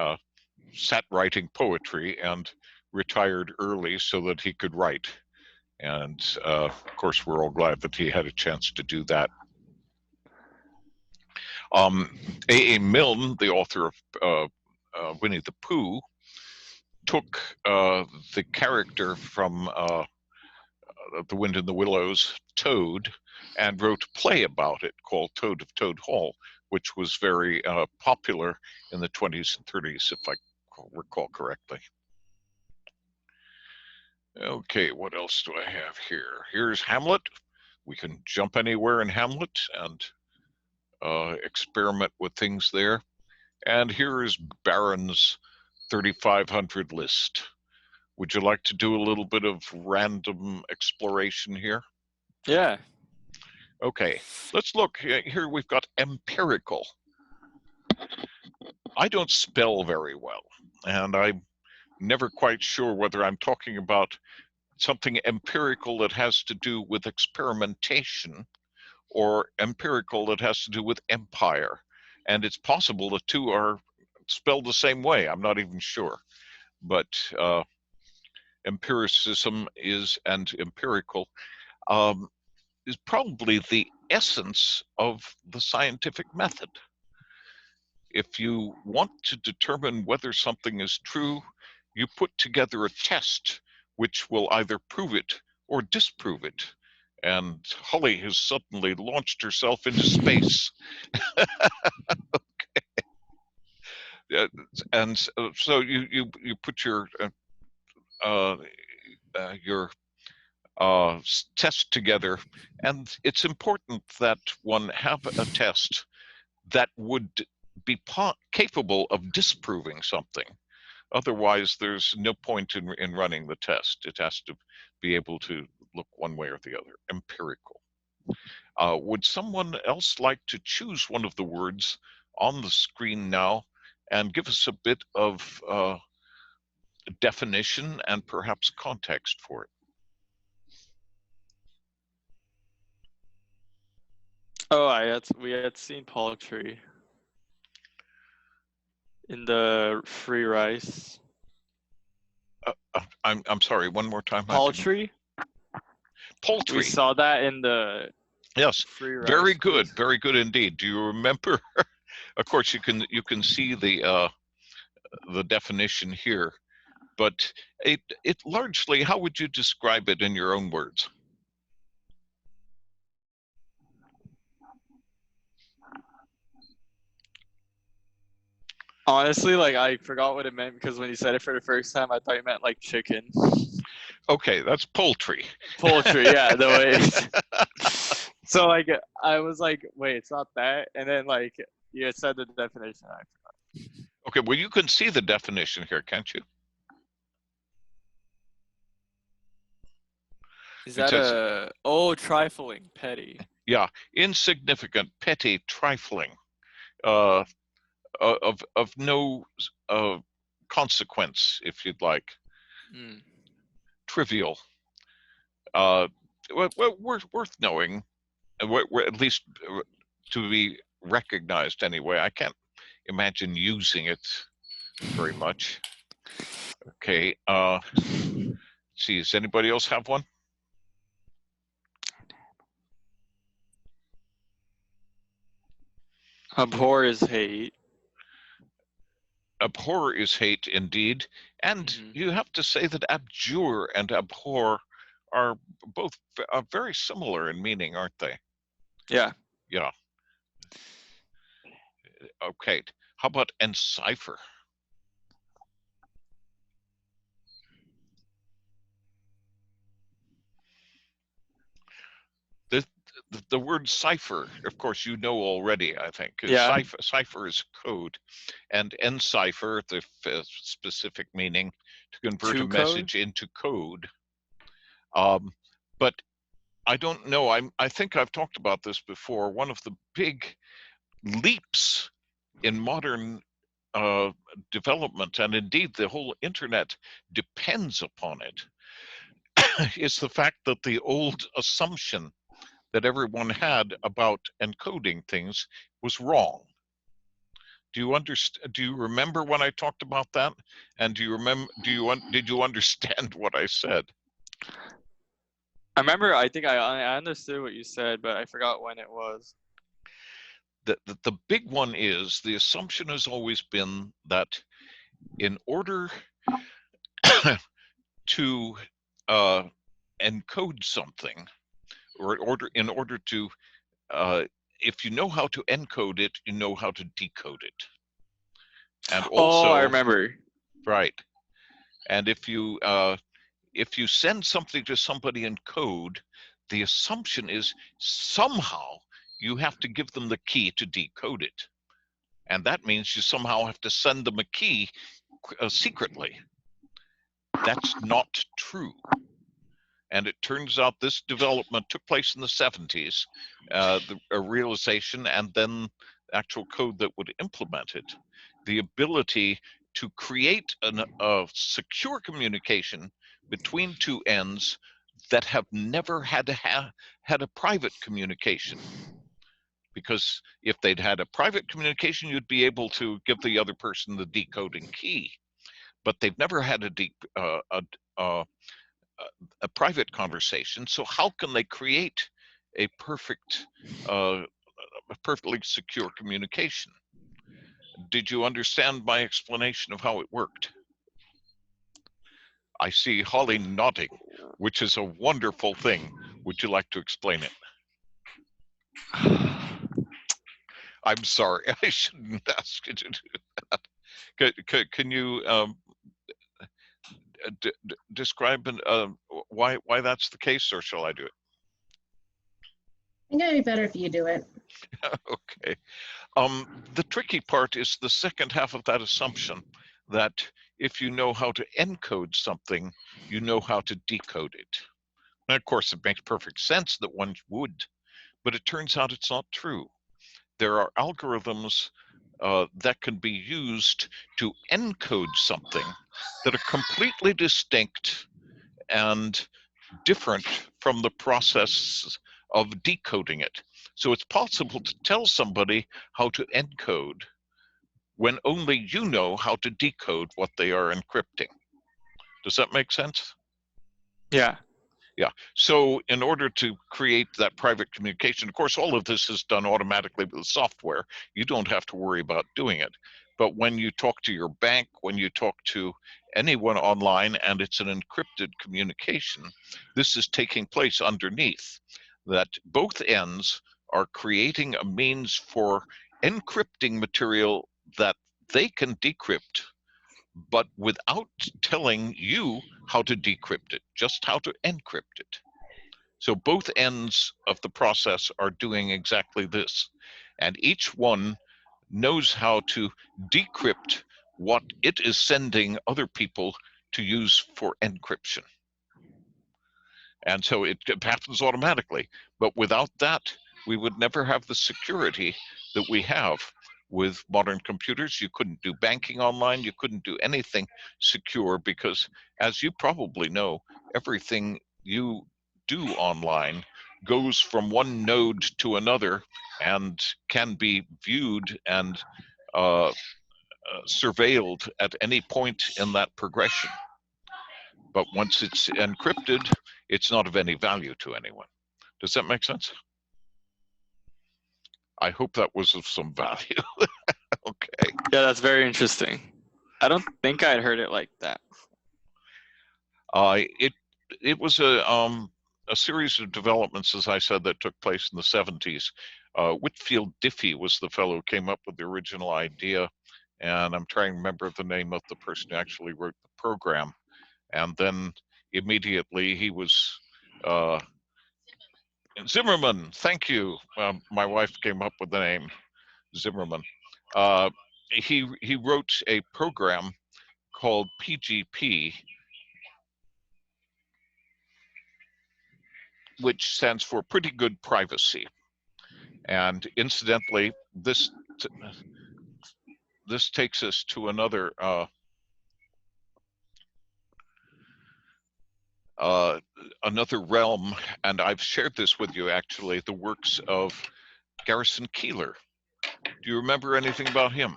sat writing poetry and retired early so that he could write. And of course, we're all glad that he had a chance to do that. A. Milne, the author of Winnie the Pooh, took the character from The Wind in the Willows, Toad, and wrote a play about it called Toad of Toad Hall, which was very popular in the 20s and 30s, if I recall correctly. Okay, what else do I have here? Here's Hamlet. We can jump anywhere in Hamlet and experiment with things there. And here is Barron's 3,500 list. Would you like to do a little bit of random exploration here? Yeah. Okay, let's look. Here we've got empirical. I don't spell very well, and I'm never quite sure whether I'm talking about something empirical that has to do with experimentation or empirical that has to do with empire. And it's possible the two are spelled the same way. I'm not even sure. But empiricism is, and empirical is probably the essence of the scientific method. If you want to determine whether something is true, you put together a test which will either prove it or disprove it. And Holly has suddenly launched herself into space. And so you put your test together, and it's important that one have a test that would be capable of disproving something. Otherwise, there's no point in running the test. It has to be able to look one way or the other, empirical. Would someone else like to choose one of the words on the screen now and give us a bit of definition and perhaps context for it? Oh, we had seen poultry in the free rice. I'm sorry, one more time. Poultry? Poultry. We saw that in the Yes, free rice. very good, very good indeed. Do you remember? Of course, you can see the definition here, but it largely, how would you describe it in your own words? Honestly, like I forgot what it meant because when you said it for the first time, I thought you meant like chicken. Okay, that's poultry. Poultry, yeah, the way. So like I was like, wait, it's not that, and then like you had said the definition. I forgot. Okay, well you can see the definition here, can't you? Is that trifling, petty? Yeah, insignificant, petty, trifling, of no consequence, if you'd like. Trivial. Well, worth knowing, at least to be recognized anyway. I can't imagine using it very much. Okay. See, does anybody else have one? Abhor is hate. Abhor is hate indeed. And you have to say that abjure and abhor are both very similar in meaning, aren't they? Yeah. Yeah. Okay. How about encipher? The word cipher, of course, you know already, I think. Yeah. Cipher is code, and encipher, the specific meaning, to convert a message into code. But I don't know. I think I've talked about this before. One of the big leaps in modern development, and indeed the whole internet depends upon it, is the fact that the old assumption that everyone had about encoding things was wrong. Do you understand? Do you remember when I talked about that? And do you remember? Did you understand what I said? I remember. I think I understood what you said, but I forgot when it was. The big one is the assumption has always been that in order to encode something, or in order to if you know how to encode it, you know how to decode it. And also, I remember. Right. And if you send something to somebody in code, the assumption is somehow you have to give them the key to decode it. And that means you somehow have to send them a key secretly. That's not true. And it turns out this development took place in the 70s, a realization, and then actual code that would implement it. The ability to create a secure communication between two ends that have never had to had a private communication. Because if they'd had a private communication, you'd be able to give the other person the decoding key. But they've never had a private conversation. So how can they create a perfectly secure communication? Did you understand my explanation of how it worked? I see Holly nodding, which is a wonderful thing. Would you like to explain it? I'm sorry, I shouldn't ask you to do that. Can you describe why that's the case, or shall I do it? I think it'd be better if you do it. Okay. The tricky part is the second half of that assumption, that if you know how to encode something, you know how to decode it. And of course, it makes perfect sense that one would, but it turns out it's not true. There are algorithms that can be used to encode something that are completely distinct and different from the process of decoding it. So it's possible to tell somebody how to encode when only you know how to decode what they are encrypting. Does that make sense? Yeah. Yeah. So in order to create that private communication, of course, all of this is done automatically with software. You don't have to worry about doing it. But when you talk to your bank, when you talk to anyone online, and it's an encrypted communication, this is taking place underneath, that both ends are creating a means for encrypting material that they can decrypt, but without telling you how to decrypt it, just how to encrypt it. So both ends of the process are doing exactly this. And each one knows how to decrypt what it is sending other people to use for encryption. And so it happens automatically. But without that, we would never have the security that we have with modern computers. You couldn't do banking online. You couldn't do anything secure because, as you probably know, everything you do online goes from one node to another and can be viewed and surveilled at any point in that progression. But once it's encrypted, it's not of any value to anyone. Does that make sense? I hope that was of some value. Okay. Yeah, that's very interesting. I don't think I'd heard it like that. It was a series of developments, as I said, that took place in the 70s. Whitfield Diffie was the fellow who came up with the original idea, and I'm trying to remember the name of the person who actually wrote the program. And then immediately he was Zimmerman. Thank you. My wife came up with the name Zimmerman. He wrote a program called PGP, which stands for Pretty Good Privacy. And incidentally, this takes us to another another realm, and I've shared this with you actually, the works of Garrison Keillor. Do you remember anything about him?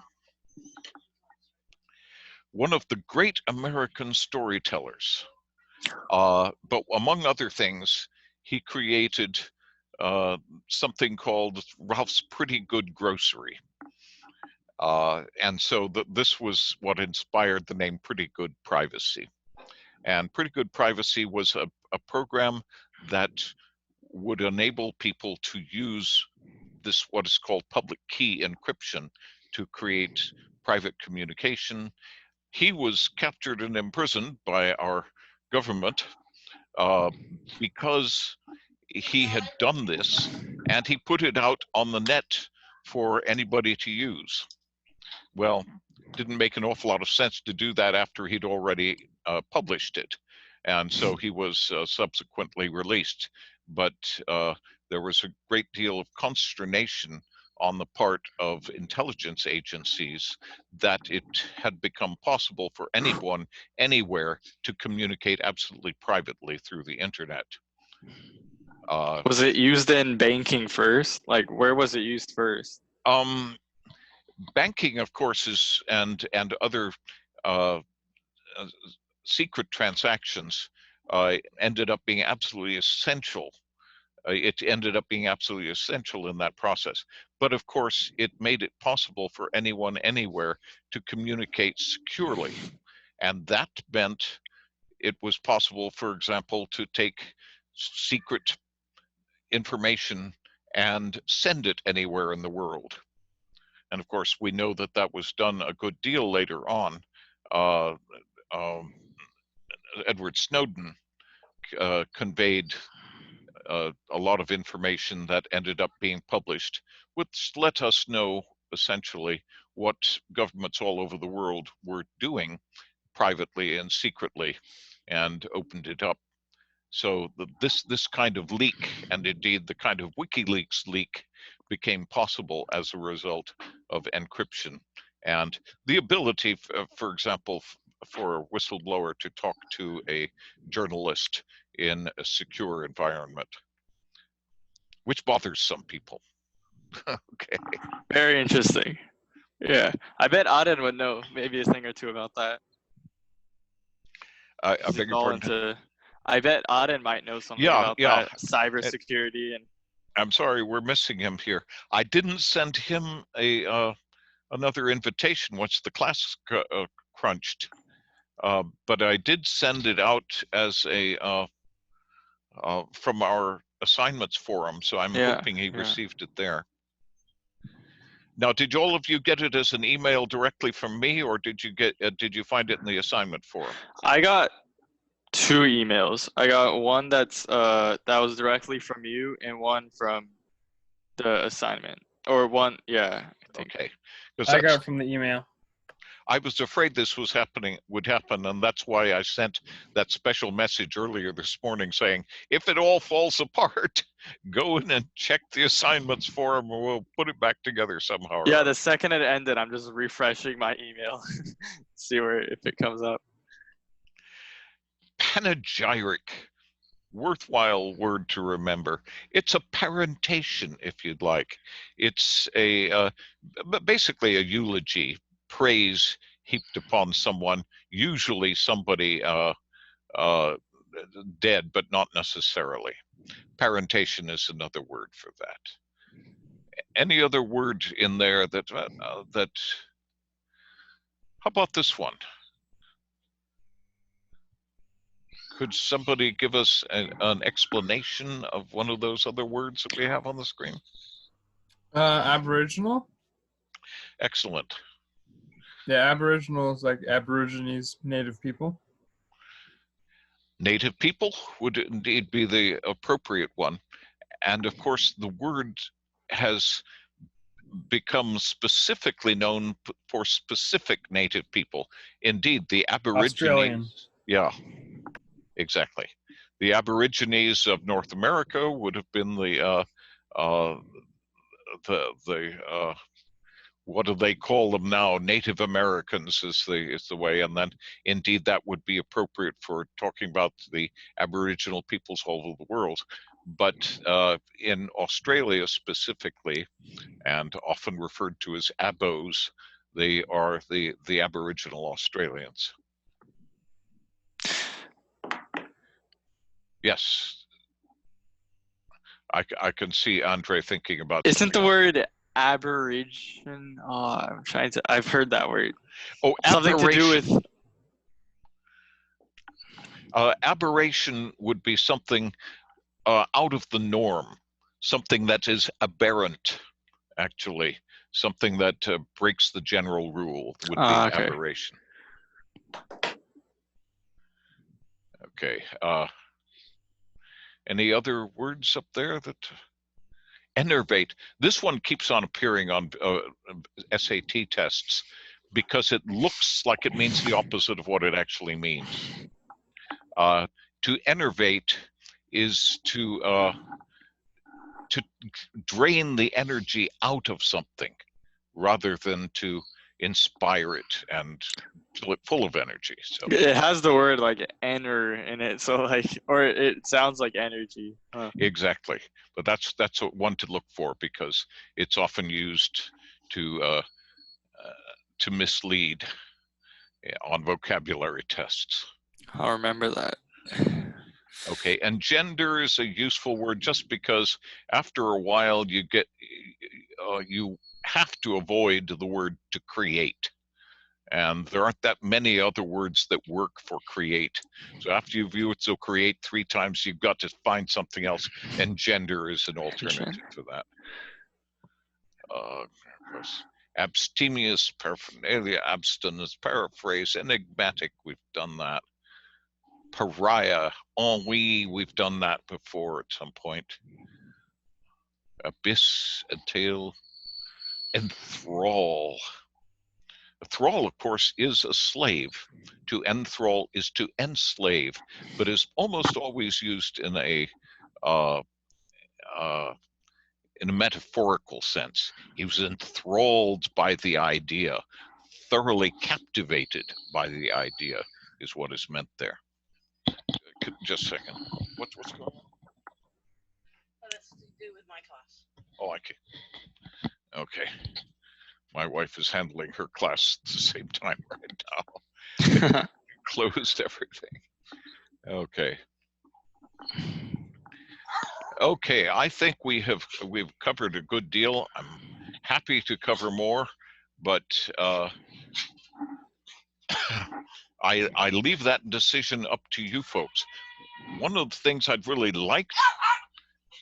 One of the great American storytellers. But among other things, he created something called Ralph's Pretty Good Grocery. And so this was what inspired the name Pretty Good Privacy. And Pretty Good Privacy was a program that would enable people to use this, what is called public key encryption, to create private communication. He was captured and imprisoned by our government because he had done this, and he put it out on the net for anybody to use. Well, didn't make an awful lot of sense to do that after he'd already published it. and so he was subsequently released. But there was a great deal of consternation on the part of intelligence agencies that it had become possible for anyone, anywhere, to communicate absolutely privately through the internet. Was it used in banking first? Like, where was it used first? Banking, of course, is and other secret transactions ended up being absolutely essential. It ended up being absolutely essential in that process. But of course, it made it possible for anyone, anywhere, to communicate securely. And that meant it was possible, for example, to take secret information and send it anywhere in the world. And of course, we know that that was done a good deal later on. Edward Snowden conveyed a lot of information that ended up being published, which let us know essentially what governments all over the world were doing privately and secretly, and opened it up. So this kind of leak, and indeed the kind of WikiLeaks leak, became possible as a result of encryption and the ability, for example, for a whistleblower to talk to a journalist in a secure environment, which bothers some people. Okay. Very interesting. Yeah, I bet Auden would know maybe a thing or two about that. I He's beg your all pardon? into. I bet Auden might know something Yeah, about yeah. that cybersecurity and. I'm sorry, we're missing him here. I didn't send him a another invitation once the class crunched, but I did send it out as a from our assignments forum. So I'm hoping he received it there. Now, did all of you get it as an email directly from me, or did you find it in the assignment forum? I got 2 emails. I got one that's that was directly from you, and one from the assignment, or one, yeah. I think. Okay, I got it from the email. I was afraid this would happen, and that's why I sent that special message earlier this morning saying, if it all falls apart, go in and check the assignments forum, and we'll put it back together somehow. Yeah, the second it ended, I'm just refreshing my email, see if it comes up. Panegyric, worthwhile word to remember. It's a parentation, if you'd like. It's basically a eulogy, praise heaped upon someone, usually somebody dead, but not necessarily. Parentation is another word for that. Any other word in there that how about this one? Could somebody give us an explanation of one of those other words that we have on the screen? Aboriginal. Excellent. Yeah, Aboriginal is like Aborigines, native people. Native people would indeed be the appropriate one. And of course, the word has become specifically known for specific native people. Indeed, the Aborigines. Australian. Yeah, exactly. The Aborigines of North America would have been the what do they call them now? Native Americans is the way, and then indeed that would be appropriate for talking about the Aboriginal peoples all over the world. But in Australia specifically, and often referred to as Abos, they are the Aboriginal Australians. Yes. I can see Andre thinking about. Isn't the word aberration? Oh, I'm trying to. I've heard that word. Oh, something to do with. Aberration would be something out of the norm, something that is aberrant, actually, something that breaks the general rule would be aberration. Okay. Any other words up there that? Enervate. This one keeps on appearing on SAT tests because it looks like it means the opposite of what it actually means. To enervate is to drain the energy out of something rather than to inspire it and fill it full of energy. So It has the word like "ener" in it, so like, or it sounds like energy. Huh. exactly, but that's one to look for, because it's often used to mislead on vocabulary tests. I'll remember that. Okay, and gender is a useful word just because after a while you get you have to avoid the word to create, and there aren't that many other words that work for create. So after you've used so create 3 times, you've got to find something else, and gender is an alternative to that. Abstemious, paraphernalia, abstinence, paraphrase, enigmatic, we've done that. Pariah, ennui, we've done that before at some point. Abyss, entail, enthrall. A thrall, of course, is a slave. To enthrall is to enslave, but is almost always used in a metaphorical sense. He was enthralled by the idea, thoroughly captivated by the idea is what is meant there. Just a second. What's going on? That's to do with my class. Oh, okay. My wife is handling her class at the same time right now. Closed everything. Okay. Okay, I think we've covered a good deal. I'm happy to cover more, but I leave that decision up to you folks. One of the things I'd really like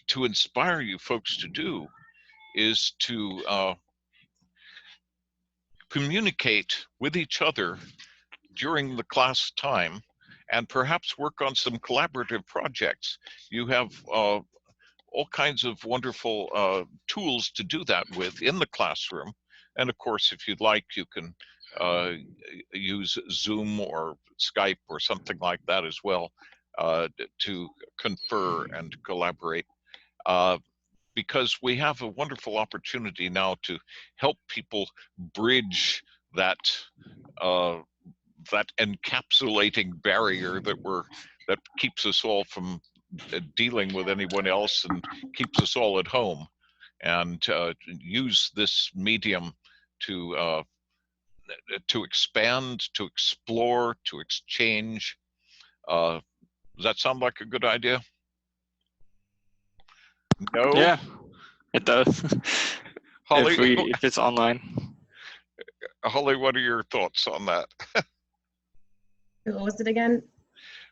to inspire you folks to do is to communicate with each other during the class time, and perhaps work on some collaborative projects. You have all kinds of wonderful tools to do that with in the classroom. And of course, if you'd like, you can use Zoom or Skype or something like that as well to confer and collaborate. Because we have a wonderful opportunity now to help people bridge that that encapsulating barrier that keeps us all from dealing with anyone else and keeps us all at home, and use this medium to expand, to explore, to exchange. Does that sound like a good idea? No? Yeah, it does. Holly, if it's online. Holly, what are your thoughts on that? What was it again?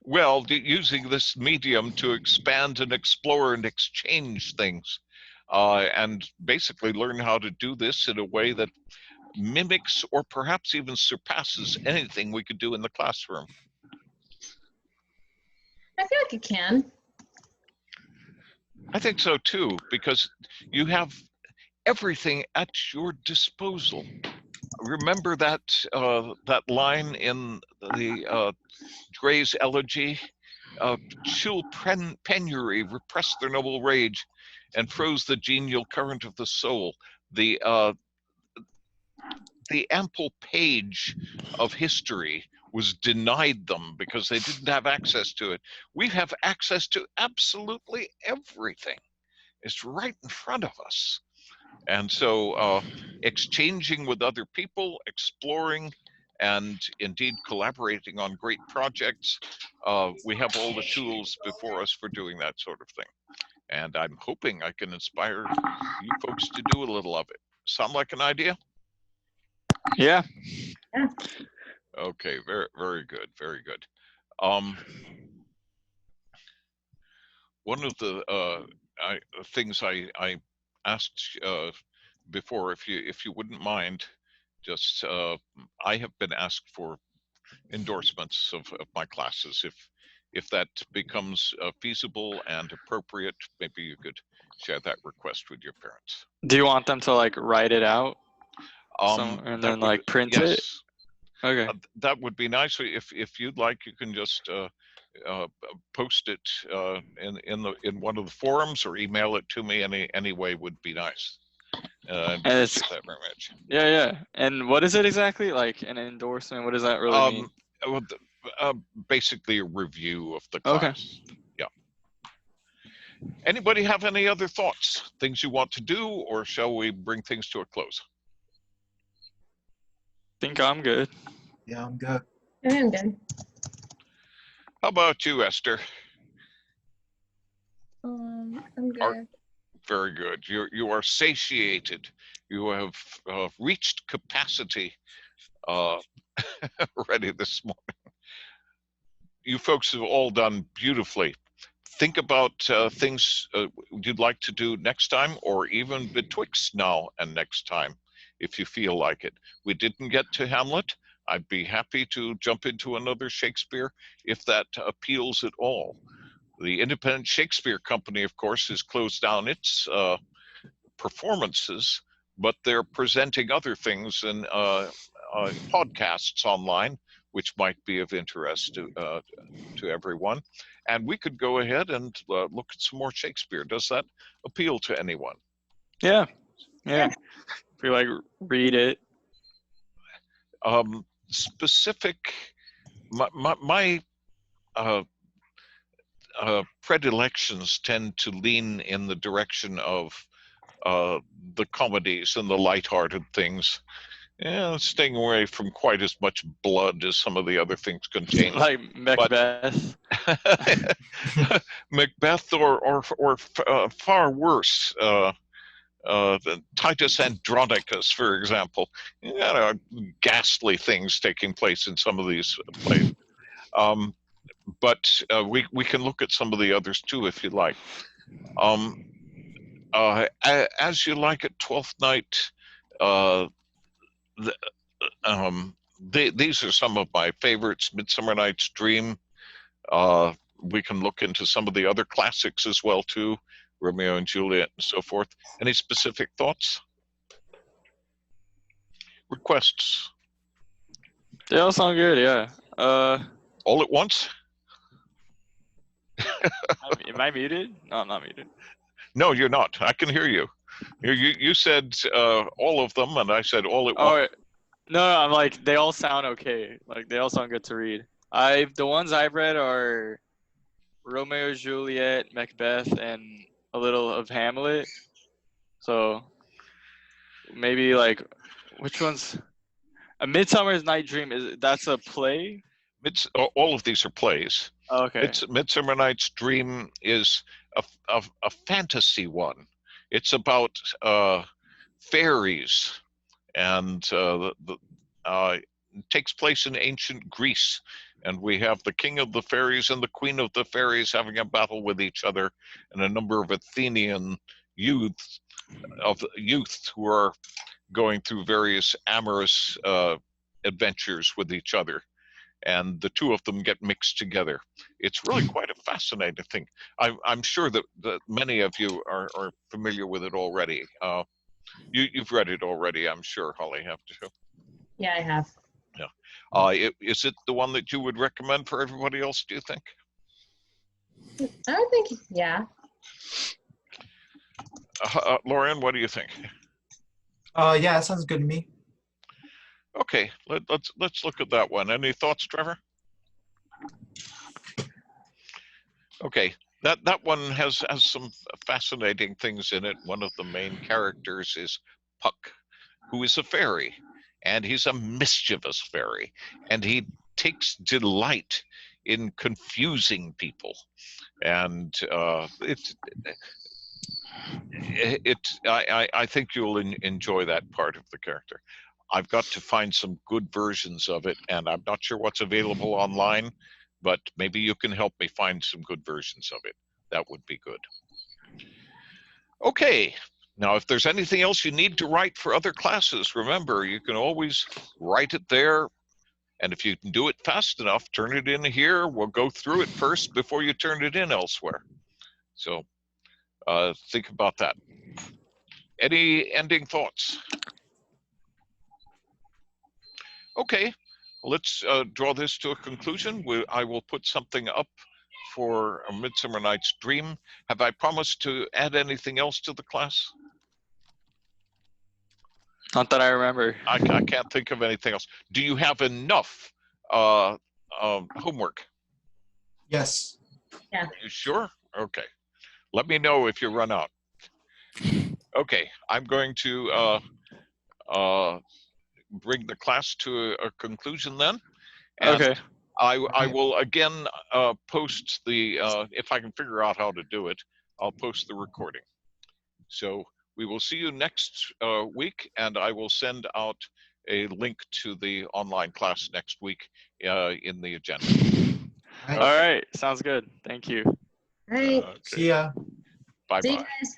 Well, using this medium to expand and explore and exchange things, and basically learn how to do this in a way that mimics or perhaps even surpasses anything we could do in the classroom. I feel like it can. I think so too, because you have everything at your disposal. Remember that that line in the Gray's elegy? Chill penury repressed their noble rage and froze the genial current of the soul. The ample page of history was denied them because they didn't have access to it. We have access to absolutely everything. It's right in front of us. And so exchanging with other people, exploring, and indeed collaborating on great projects, we have all the tools before us for doing that sort of thing. And I'm hoping I can inspire you folks to do a little of it. Sound like an idea? Yeah. Yeah. Okay, very, very good, very good. One of the things I asked before, if you wouldn't mind, just I have been asked for endorsements of my classes. If that becomes feasible and appropriate, maybe you could share that request with your parents. Do you want them to like write it out? And then like print it? Yes. Okay. That would be nice. If you'd like, you can just post it in one of the forums or email it to me. Any way would be nice. And Appreciate it's that very much. yeah. And what is it exactly? Like an endorsement? What does that really mean? Well, basically a review of the Okay. class. Yeah. Anybody have any other thoughts? Things you want to do, or shall we bring things to a close? Think I'm good. Yeah, I'm good. I'm good. How about you, Esther? I'm good. Are- Very good. You are satiated. You have reached capacity already this morning. You folks have all done beautifully. Think about things you'd like to do next time, or even betwixt now and next time, if you feel like it. We didn't get to Hamlet. I'd be happy to jump into another Shakespeare if that appeals at all. The Independent Shakespeare Company, of course, has closed down its performances, but they're presenting other things in podcasts online, which might be of interest to everyone. And we could go ahead and look at some more Shakespeare. Does that appeal to anyone? Yeah. If we like read it. Specific, my predilections tend to lean in the direction of the comedies and the lighthearted things. Yeah, staying away from quite as much blood as some of the other things contain. Like Macbeth. Macbeth, or far worse, Titus Andronicus, for example. Ghastly things taking place in some of these plays. But we can look at some of the others too, if you like. As You Like It, Twelfth Night. These are some of my favorites. Midsummer Night's Dream. We can look into some of the other classics as well too, Romeo and Juliet and so forth. Any specific thoughts? Requests? They all sound good, yeah. All at once? Am I muted? No, I'm not muted. No, you're not. I can hear you. You said all of them, and I said all at once. No, I'm like, they all sound okay. Like, they all sound good to read. The ones I've read are Romeo, Juliet, Macbeth, and a little of Hamlet. So maybe like, which one's A Midsummer's Night Dream? That's a play? All of these are plays. Oh, okay. Midsummer Night's Dream is a fantasy one. It's about fairies, and it takes place in ancient Greece. And we have the king of the fairies and the queen of the fairies having a battle with each other, and a number of Athenian youth who are going through various amorous adventures with each other. And the two of them get mixed together. It's really quite a fascinating thing. I'm sure that many of you are familiar with it already. You've read it already, I'm sure, Holly, have to. Yeah, I have. Yeah. Is it the one that you would recommend for everybody else, do you think? I think, yeah. Lauren, what do you think? Yeah, that sounds good to me. Okay, let's look at that one. Any thoughts, Trevor? Okay, that one has some fascinating things in it. One of the main characters is Puck, who is a fairy, and he's a mischievous fairy, and he takes delight in confusing people, and I think you'll enjoy that part of the character. I've got to find some good versions of it, and I'm not sure what's available online, but maybe you can help me find some good versions of it. That would be good. Okay, now if there's anything else you need to write for other classes, remember, you can always write it there, and if you can do it fast enough, turn it in here. We'll go through it first before you turn it in elsewhere. So think about that. Any ending thoughts? Okay, let's draw this to a conclusion. I will put something up for A Midsummer Night's Dream. Have I promised to add anything else to the class? Not that I remember. I can't think of anything else. Do you have enough homework? Yes. You sure? Okay. Let me know if you run out. Okay, I'm going to bring the class to a conclusion then. And Okay. I will again post the, if I can figure out how to do it, I'll post the recording. So we will see you next week, and I will send out a link to the online class next week in the agenda. All All right. Sounds good. Thank you. All right. Okay. See ya. Bye-bye. See you guys.